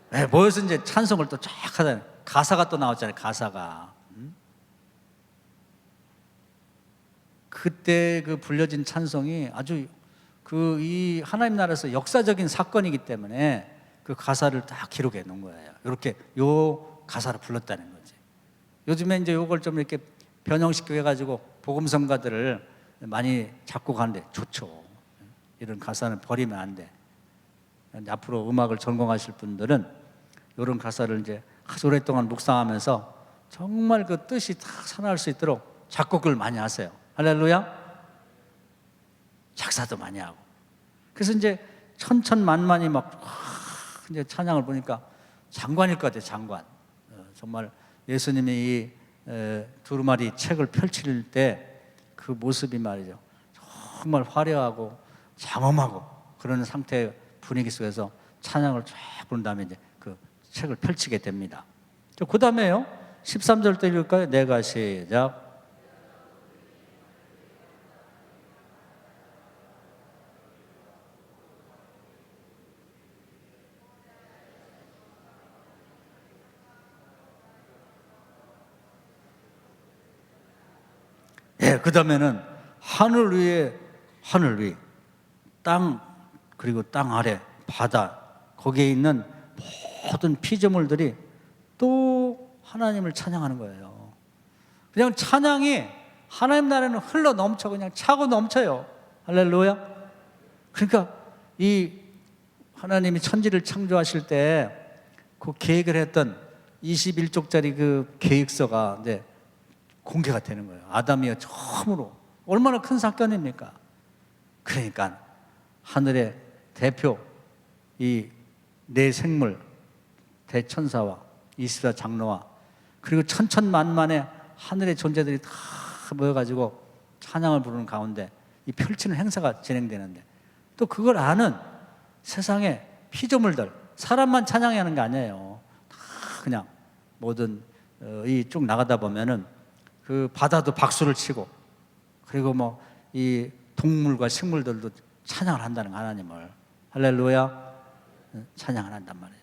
네, 모여서 이제 찬송을 또 쫙 하잖아요. 가사가 또 나왔잖아요. 가사가. 그때 그 불려진 찬송이 아주 이 하나님 나라에서 역사적인 사건이기 때문에 그 가사를 딱 기록해 놓은 거예요. 이렇게 요 가사를 불렀다는 거지. 요즘에 이제 요걸 좀 이렇게 변형시켜 해가지고 복음성가들을 많이 잡고 가는데 좋죠. 이런 가사는 버리면 안 돼. 앞으로 음악을 전공하실 분들은 이런 가사를 이제 아주 오랫동안 묵상하면서 정말 그 뜻이 다 살아날 수 있도록 작곡을 많이 하세요. 할렐루야. 작사도 많이 하고. 그래서 이제 천천만만이 막 이제 찬양을 보니까 장관일 것 같아요. 장관. 정말 예수님이 이 두루마리 책을 펼칠 때 그 모습이 말이죠, 정말 화려하고 장엄하고 그런 상태의 분위기 속에서 찬양을 쫙 부른 다음에 이제 그 책을 펼치게 됩니다. 그 다음에요, 13절 때 읽을까요? 내가 시작. 예, 그 다음에는 하늘 위에 하늘 위, 땅, 그리고 땅 아래, 바다, 거기에 있는 모든 피조물들이 또 하나님을 찬양하는 거예요. 그냥 찬양이 하나님 나라는 흘러 넘쳐, 그냥 차고 넘쳐요. 할렐루야. 그러니까 이 하나님이 천지를 창조하실 때 그 계획을 했던 21쪽짜리 그 계획서가 이제 공개가 되는 거예요. 아담이요 처음으로. 얼마나 큰 사건입니까? 그러니까 하늘의 대표 이 네 생물, 대천사와 24 장로와 그리고 천천만만의 하늘의 존재들이 다 모여가지고 찬양을 부르는 가운데 이 펼치는 행사가 진행되는데, 또 그걸 아는 세상의 피조물들, 사람만 찬양해야 하는 게 아니에요. 다 그냥 모든 이 쭉 나가다 보면은 그 바다도 박수를 치고, 그리고 뭐 이 동물과 식물들도 찬양을 한다는 거야, 하나님을. 할렐루야. 찬양을 한단 말이에요.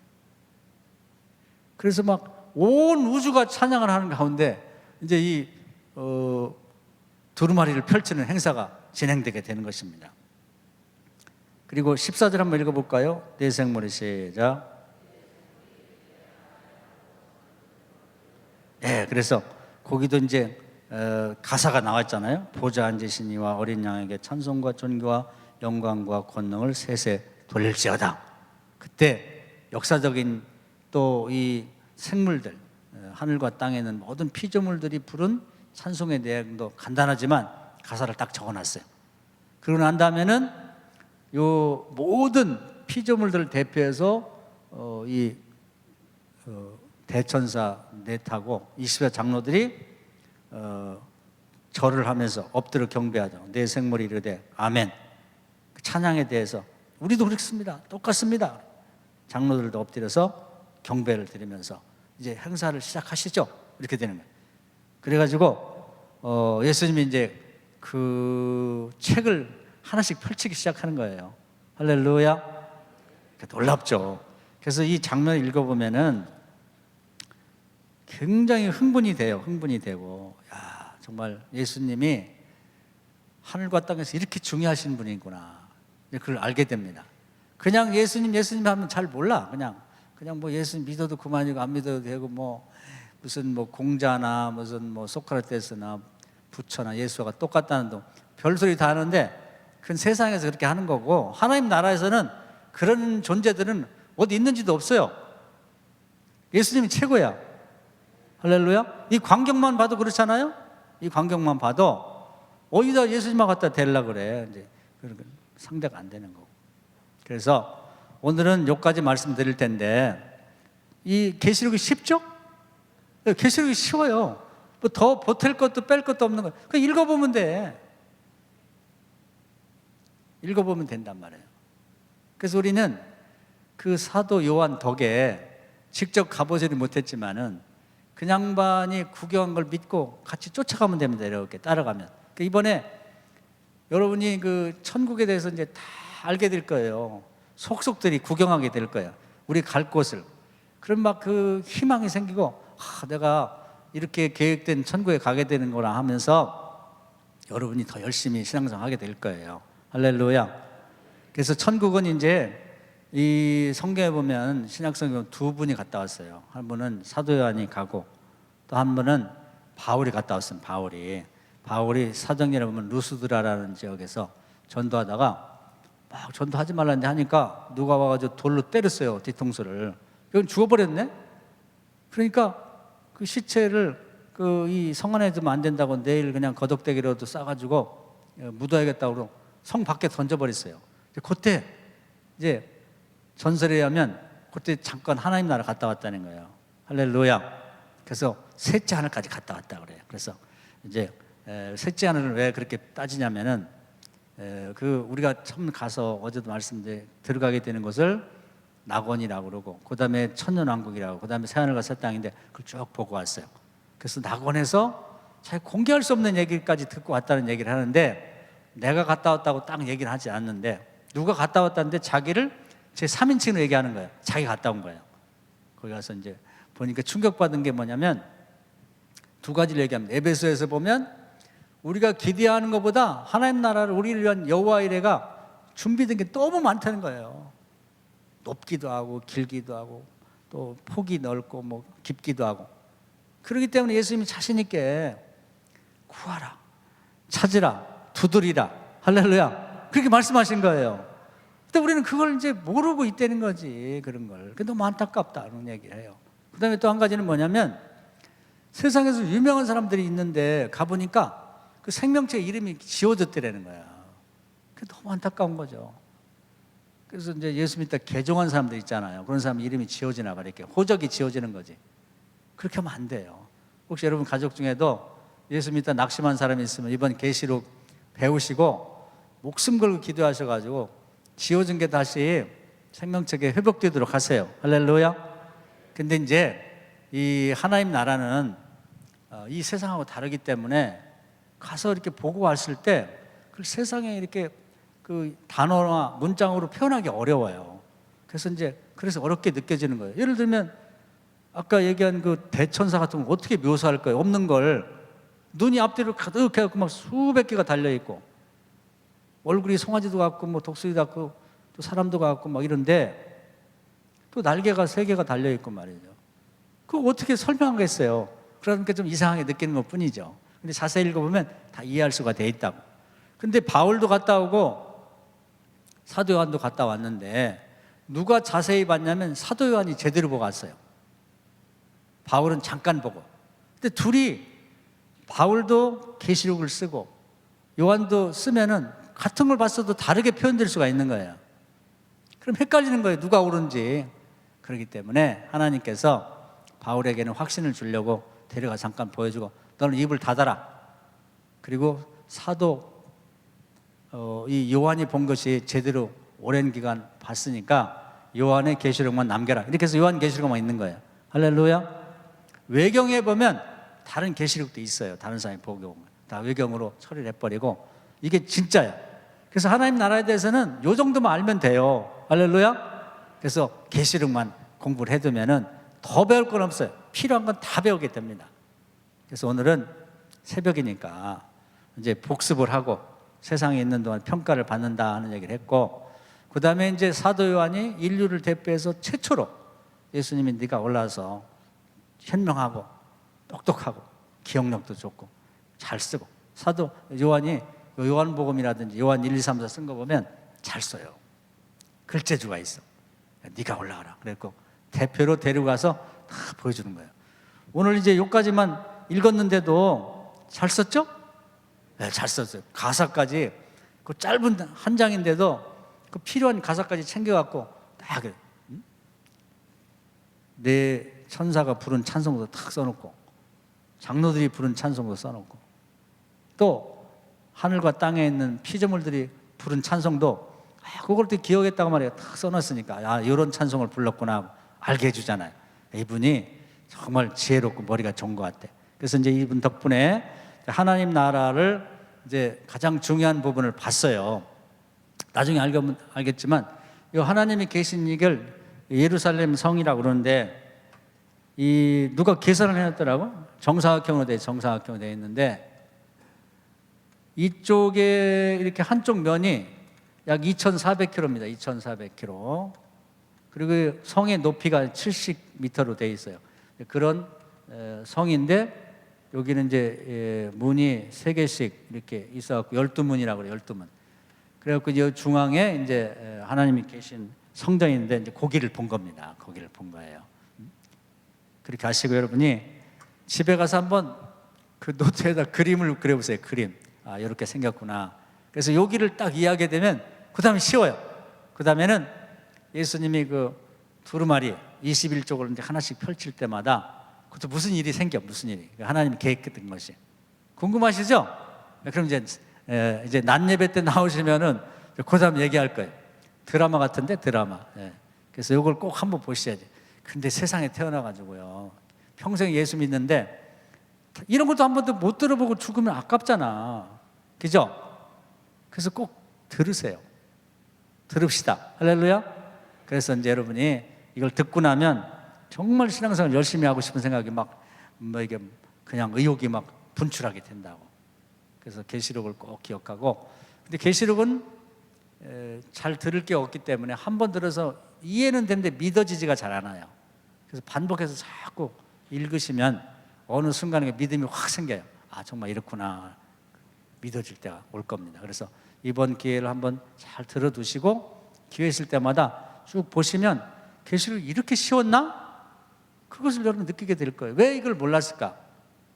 그래서 막 온 우주가 찬양을 하는 가운데 이제 이 두루마리를 펼치는 행사가 진행되게 되는 것입니다. 그리고 14절 한번 읽어볼까요? 내 생물의 시작. 네, 그래서 거기도 이제 가사가 나왔잖아요. 보좌 앉으신 이와 어린 양에게 찬송과 존귀와 영광과 권능을 세세 돌릴지어다. 그때 역사적인 또 이 생물들, 하늘과 땅에 있는 모든 피조물들이 부른 찬송의 내용도 간단하지만 가사를 딱 적어놨어요. 그러고 난 다음에는 요 모든 피조물들을 대표해서 대천사 넷하고 20여 장로들이 절을 하면서 엎드려 경배하죠. 내 생물이 이르되 아멘. 그 찬양에 대해서 우리도 그렇습니다. 똑같습니다. 장로들도 엎드려서 경배를 드리면서 이제 행사를 시작하시죠. 이렇게 되는 거예요. 그래가지고 예수님이 이제 그 책을 하나씩 펼치기 시작하는 거예요. 할렐루야. 놀랍죠. 그래서 이 장면을 읽어보면은 굉장히 흥분이 돼요. 흥분이 되고, 야, 정말 예수님이 하늘과 땅에서 이렇게 중요하신 분이구나. 그걸 알게 됩니다. 그냥 예수님 하면 잘 몰라. 그냥 뭐 예수님 믿어도 그만이고 안 믿어도 되고, 뭐 무슨 뭐 공자나 무슨 뭐 소크라테스나 부처나 예수가 똑같다는 둥 별소리 다 하는데, 그건 세상에서 그렇게 하는 거고, 하나님 나라에서는 그런 존재들은 어디 있는지도 없어요. 예수님이 최고야. 할렐루야. 이 광경만 봐도 그렇잖아요. 이 광경만 봐도 어디다 예수님만 갖다 대려고 그래. 이제 상대가 안 되는 거고. 그래서 오늘은 여기까지 말씀드릴 텐데, 이 계시록이 쉽죠? 계시록이 쉬워요. 뭐 더 보탤 것도 뺄 것도 없는 거예요. 그냥 읽어보면 돼. 읽어보면 된단 말이에요. 그래서 우리는 그 사도 요한 덕에 직접 가보지를 못했지만은 그 양반이 구경한 걸 믿고 같이 쫓아가면 됩니다. 이렇게 따라가면. 그러니까 이번에 여러분이 그 천국에 대해서 이제 다 알게 될 거예요. 속속들이 구경하게 될 거예요. 우리 갈 곳을. 그럼 막 그 희망이 생기고, 내가 이렇게 계획된 천국에 가게 되는 거라 하면서 여러분이 더 열심히 신앙생활 하게 될 거예요. 할렐루야. 그래서 천국은 이제 이 성경에 보면 신약성경 두 분이 갔다 왔어요. 한 분은 사도 요한이 가고, 또 한 분은 바울이 갔다 왔습니다. 바울이 사정기에 보면 루스드라라는 지역에서 전도하다가 막 전도하지 말라는데 하니까 누가 와가지고 돌로 때렸어요. 뒤통수를. 이건 죽어버렸네. 그러니까 그 시체를 이 성 안에 두면 안 된다고 내일 그냥 거덕대기로도 싸가지고 묻어야겠다고 그러고 성 밖에 던져버렸어요. 그때 이제 전설에 의하면 그때 잠깐 하나님 나라 갔다 왔다는 거예요. 할렐루야. 그래서 셋째 하늘까지 갔다 왔다 그래요. 그래서 이제 셋째 하늘을 왜 그렇게 따지냐면은 우리가 처음 가서 어제도 말씀드린 들어가게 되는 것을 낙원이라고 그러고, 그 다음에 천년왕국이라고, 그 다음에 새하늘과 새 땅인데 그걸 쭉 보고 왔어요. 그래서 낙원에서 자기 공개할 수 없는 얘기까지 듣고 왔다는 얘기를 하는데, 내가 갔다 왔다고 딱 얘기를 하지 않는데 누가 갔다 왔다는데 자기를 제 3인칭으로 얘기하는 거예요. 자기 갔다 온 거예요. 거기 가서 이제 보니까 충격받은 게 뭐냐면 두 가지를 얘기합니다. 에베소에서 보면 우리가 기대하는 것보다 하나님 나라를 우리를 위한 여호와 이레가 준비된 게 너무 많다는 거예요. 높기도 하고 길기도 하고 또 폭이 넓고 뭐 깊기도 하고. 그렇기 때문에 예수님이 자신 있게 구하라, 찾으라, 두드리라, 할렐루야, 그렇게 말씀하신 거예요. 근데 우리는 그걸 이제 모르고 있다는 거지. 그런 걸. 그게 너무 안타깝다는 얘기를 해요. 그 다음에 또 한 가지는 뭐냐면 세상에서 유명한 사람들이 있는데 가보니까 그 생명체 이름이 지워졌더라는 거야. 그게 너무 안타까운 거죠. 그래서 이제 예수 믿다 개종한 사람들 있잖아요. 그런 사람 이름이 지어지나 봐. 이렇게 호적이 지어지는 거지. 그렇게 하면 안 돼요. 혹시 여러분 가족 중에도 예수 믿다 낙심한 사람이 있으면 이번 계시록 배우시고 목숨 걸고 기도하셔가지고 지어진 게 다시 생명책에 회복되도록 하세요. 할렐루야. 근데 이제 이 하나님 나라는 이 세상하고 다르기 때문에 가서 이렇게 보고 왔을 때 그 세상에 이렇게 그 단어나 문장으로 표현하기 어려워요. 그래서 어렵게 느껴지는 거예요. 예를 들면 아까 얘기한 그 대천사 같은 걸 어떻게 묘사할 거예요? 없는 걸 눈이 앞뒤로 가득해갖고 막 수백 개가 달려있고 얼굴이 송아지도 같고 뭐 독수리도 같고 또 사람도 같고 막 이런데 또 날개가 3개가 달려있고 말이죠. 그거 어떻게 설명하겠어요? 그러니까 좀 이상하게 느끼는 것 뿐이죠. 근데 자세히 읽어보면 다 이해할 수가 돼 있다고. 근데 바울도 갔다 오고 사도 요한도 갔다 왔는데 누가 자세히 봤냐면 사도 요한이 제대로 보고 왔어요. 바울은 잠깐 보고. 근데 둘이 바울도 계시록을 쓰고 요한도 쓰면은 같은 걸 봤어도 다르게 표현될 수가 있는 거예요. 그럼 헷갈리는 거예요. 누가 옳은지. 그렇기 때문에 하나님께서 바울에게는 확신을 주려고 데려가 잠깐 보여주고 너는 입을 닫아라. 그리고 사도 이 요한이 본 것이 제대로 오랜 기간 봤으니까 요한의 계시록만 남겨라. 이렇게 해서 요한 계시록만 있는 거예요. 할렐루야. 외경에 보면 다른 계시록도 있어요. 다른 사람이 보고 다 외경으로 처리를 해버리고 이게 진짜예요. 그래서 하나님 나라에 대해서는 요 정도만 알면 돼요. 할렐루야. 그래서 계시록만 공부를 해두면은 더 배울 건 없어요. 필요한 건 다 배우게 됩니다. 그래서 오늘은 새벽이니까 이제 복습을 하고 세상에 있는 동안 평가를 받는다 하는 얘기를 했고, 그 다음에 이제 사도 요한이 인류를 대표해서 최초로 예수님이 네가 올라와서 현명하고 똑똑하고 기억력도 좋고 잘 쓰고, 사도 요한이 요한복음이라든지 요한 1, 2, 3, 4 쓴 거 보면 잘 써요. 글재주가 있어. 네가 올라가라. 그랬고 대표로 데려가서 다 보여주는 거예요. 오늘 이제 여기까지만 읽었는데도 잘 썼죠? 네, 잘 썼어요. 가사까지 그 짧은 한 장인데도 그 필요한 가사까지 챙겨갖고 딱 내 천사가 부른 찬송도 탁 써놓고 장로들이 부른 찬송도 써놓고 또 하늘과 땅에 있는 피조물들이 부른 찬송도 그걸 또 기억했다고 말이에요. 탁 써놨으니까 이런 찬송을 불렀구나 알게 해주잖아요. 이분이 정말 지혜롭고 머리가 좋은 것 같아. 그래서 이제 이분 덕분에 하나님 나라를 이제 가장 중요한 부분을 봤어요. 나중에 알겠지만 이 하나님이 계신 이걸 예루살렘 성이라고 그러는데 이 누가 계산을 해놨더라고. 정사각형으로 되어 있는데 이쪽에 이렇게 한쪽 면이 약 2,400km입니다. 2,400km. 그리고 성의 높이가 70m로 되어 있어요. 그런 성인데 여기는 이제 문이 3개씩 이렇게 있어갖고 12문이라고 그래요. 12문. 그래갖고 이 중앙에 이제 하나님이 계신 성전인데 이제 거기를 본 겁니다. 거기를 본 거예요. 그렇게 하시고 여러분이 집에 가서 한번 그 노트에다 그림을 그려보세요. 그림. 이렇게 생겼구나. 그래서 여기를 딱 이해하게 되면 그 다음에 쉬워요. 그 다음에는 예수님이 그 두루마리 21쪽을 이제 하나씩 펼칠 때마다 그것도 무슨 일이 생겨, 무슨 일이. 하나님이 계획했던 것이. 궁금하시죠? 그럼 이제 낮 예배 때 나오시면은 그 다음 얘기할 거예요. 드라마 같은데, 드라마. 그래서 이걸 꼭 한번 보셔야지. 근데 세상에 태어나가지고요. 평생 예수 믿는데 이런 것도 한 번도 못 들어보고 죽으면 아깝잖아. 그죠? 그래서 꼭 들으세요. 들읍시다. 할렐루야. 그래서 이제 여러분이 이걸 듣고 나면 정말 신앙생활 열심히 하고 싶은 생각이 이게 그냥 의욕이 막 분출하게 된다고. 그래서 계시록을 꼭 기억하고, 근데 계시록은 잘 들을 게 없기 때문에 한 번 들어서 이해는 되는데 믿어지지가 잘 않아요. 그래서 반복해서 자꾸 읽으시면 어느 순간에 믿음이 확 생겨요. 정말 이렇구나. 믿어질 때가 올 겁니다. 그래서 이번 기회를 한번 잘 들어두시고 기회 있을 때마다 쭉 보시면 계시록이 이렇게 쉬웠나? 그것을 여러분 느끼게 될 거예요. 왜 이걸 몰랐을까?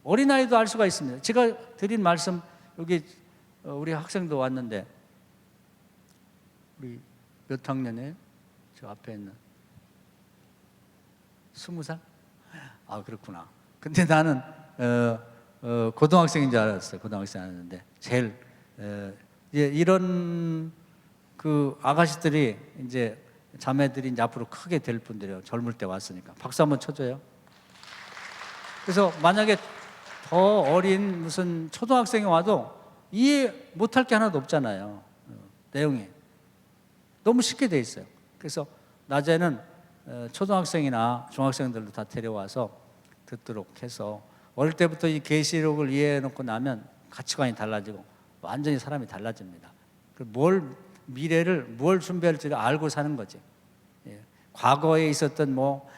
어린아이도 알 수가 있습니다. 제가 드린 말씀, 여기 우리 학생도 왔는데 우리 몇 학년이에요? 저 앞에 있는 20살? 아 그렇구나. 근데 나는 고등학생인 줄 알았어요. 고등학생 아는데 제일 이런 그 아가씨들이 이제 자매들이 이제 앞으로 크게 될 분들이에요. 젊을 때 왔으니까 박수 한번 쳐줘요. 그래서 만약에 더 어린 무슨 초등학생이 와도 이해 못할 게 하나도 없잖아요. 내용이 너무 쉽게 돼 있어요. 그래서 낮에는 초등학생이나 중학생들도 다 데려와서 듣도록 해서 어릴 때부터 이 계시록을 이해해 놓고 나면 가치관이 달라지고 완전히 사람이 달라집니다. 미래를 뭘 준비할지를 알고 사는 거지. 예. 과거에 있었던 뭐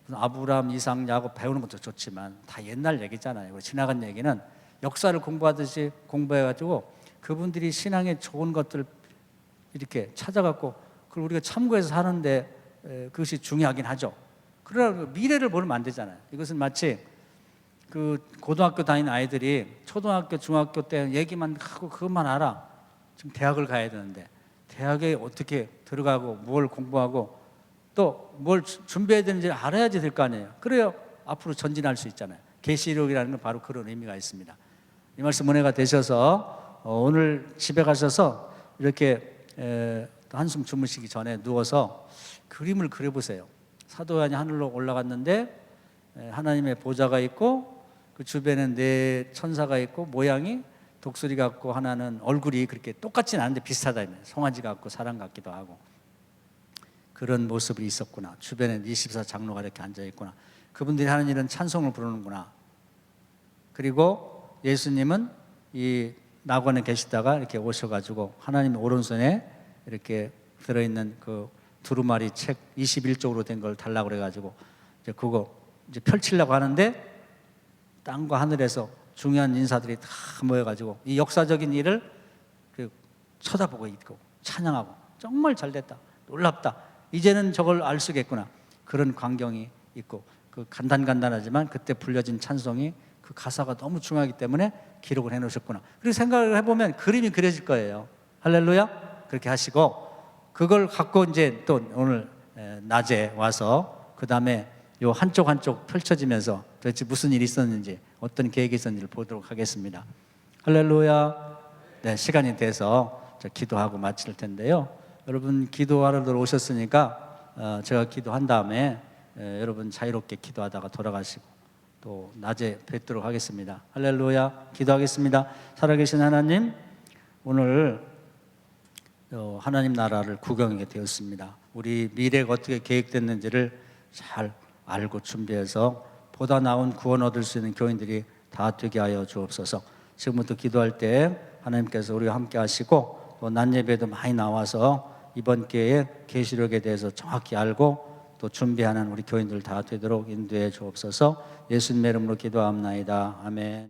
아브라함, 이삭, 야곱 배우는 것도 좋지만 다 옛날 얘기잖아요. 지나간 얘기는 역사를 공부하듯이 공부해가지고 그분들이 신앙에 좋은 것들 이렇게 찾아갖고 그걸 우리가 참고해서 사는데 그것이 중요하긴 하죠. 그러나 미래를 모르면 안 되잖아요. 이것은 마치 그 고등학교 다니는 아이들이 초등학교, 중학교 때 얘기만 하고 그것만 알아. 지금 대학을 가야 되는데 대학에 어떻게 들어가고 뭘 공부하고 또 뭘 준비해야 되는지 알아야지 될 거 아니에요. 그래야 앞으로 전진할 수 있잖아요. 계시록이라는 건 바로 그런 의미가 있습니다. 이 말씀 은혜가 되셔서 오늘 집에 가셔서 이렇게 한숨 주무시기 전에 누워서 그림을 그려보세요. 사도 요한이 하늘로 올라갔는데 하나님의 보좌가 있고 그 주변에 네 천사가 있고 모양이 독수리 같고 하나는 얼굴이 그렇게 똑같지는 않은데 비슷하다. 송아지 같고 사람 같기도 하고 그런 모습이 있었구나. 주변에 24장로가 이렇게 앉아있구나. 그분들이 하는 일은 찬송을 부르는구나. 그리고 예수님은 이 낙원에 계시다가 이렇게 오셔가지고 하나님 오른손에 이렇게 들어있는 그 두루마리 책 21쪽으로 된 걸 달라고 그래가지고 이제 그거 이제 펼치려고 하는데 땅과 하늘에서 중요한 인사들이 다 모여가지고 이 역사적인 일을 쳐다보고 있고 찬양하고 정말 잘됐다, 놀랍다, 이제는 저걸 알 수겠구나. 그런 광경이 있고 그 간단하지만 그때 불려진 찬송이 그 가사가 너무 중요하기 때문에 기록을 해놓으셨구나. 그리고 생각을 해보면 그림이 그려질 거예요. 할렐루야. 그렇게 하시고 그걸 갖고 이제 또 오늘 낮에 와서 그 다음에 요 한쪽 펼쳐지면서 도대체 무슨 일이 있었는지 어떤 계획이 있었는지를 보도록 하겠습니다. 할렐루야. 네, 시간이 돼서 기도하고 마칠 텐데요. 여러분 기도하러 오셨으니까 제가 기도한 다음에 여러분 자유롭게 기도하다가 돌아가시고 또 낮에 뵙도록 하겠습니다. 할렐루야. 기도하겠습니다. 살아계신 하나님, 오늘 하나님 나라를 구경하게 되었습니다. 우리 미래가 어떻게 계획됐는지를 잘 알고 준비해서 보다 나은 구원 얻을 수 있는 교인들이 다 되게 하여 주옵소서. 지금부터 기도할 때 하나님께서 우리와 함께 하시고 또 낮 예배도 많이 나와서 이번 기회에 계시록에 대해서 정확히 알고 또 준비하는 우리 교인들 다 되도록 인도해 주옵소서. 예수님의 이름으로 기도합나이다. 아멘.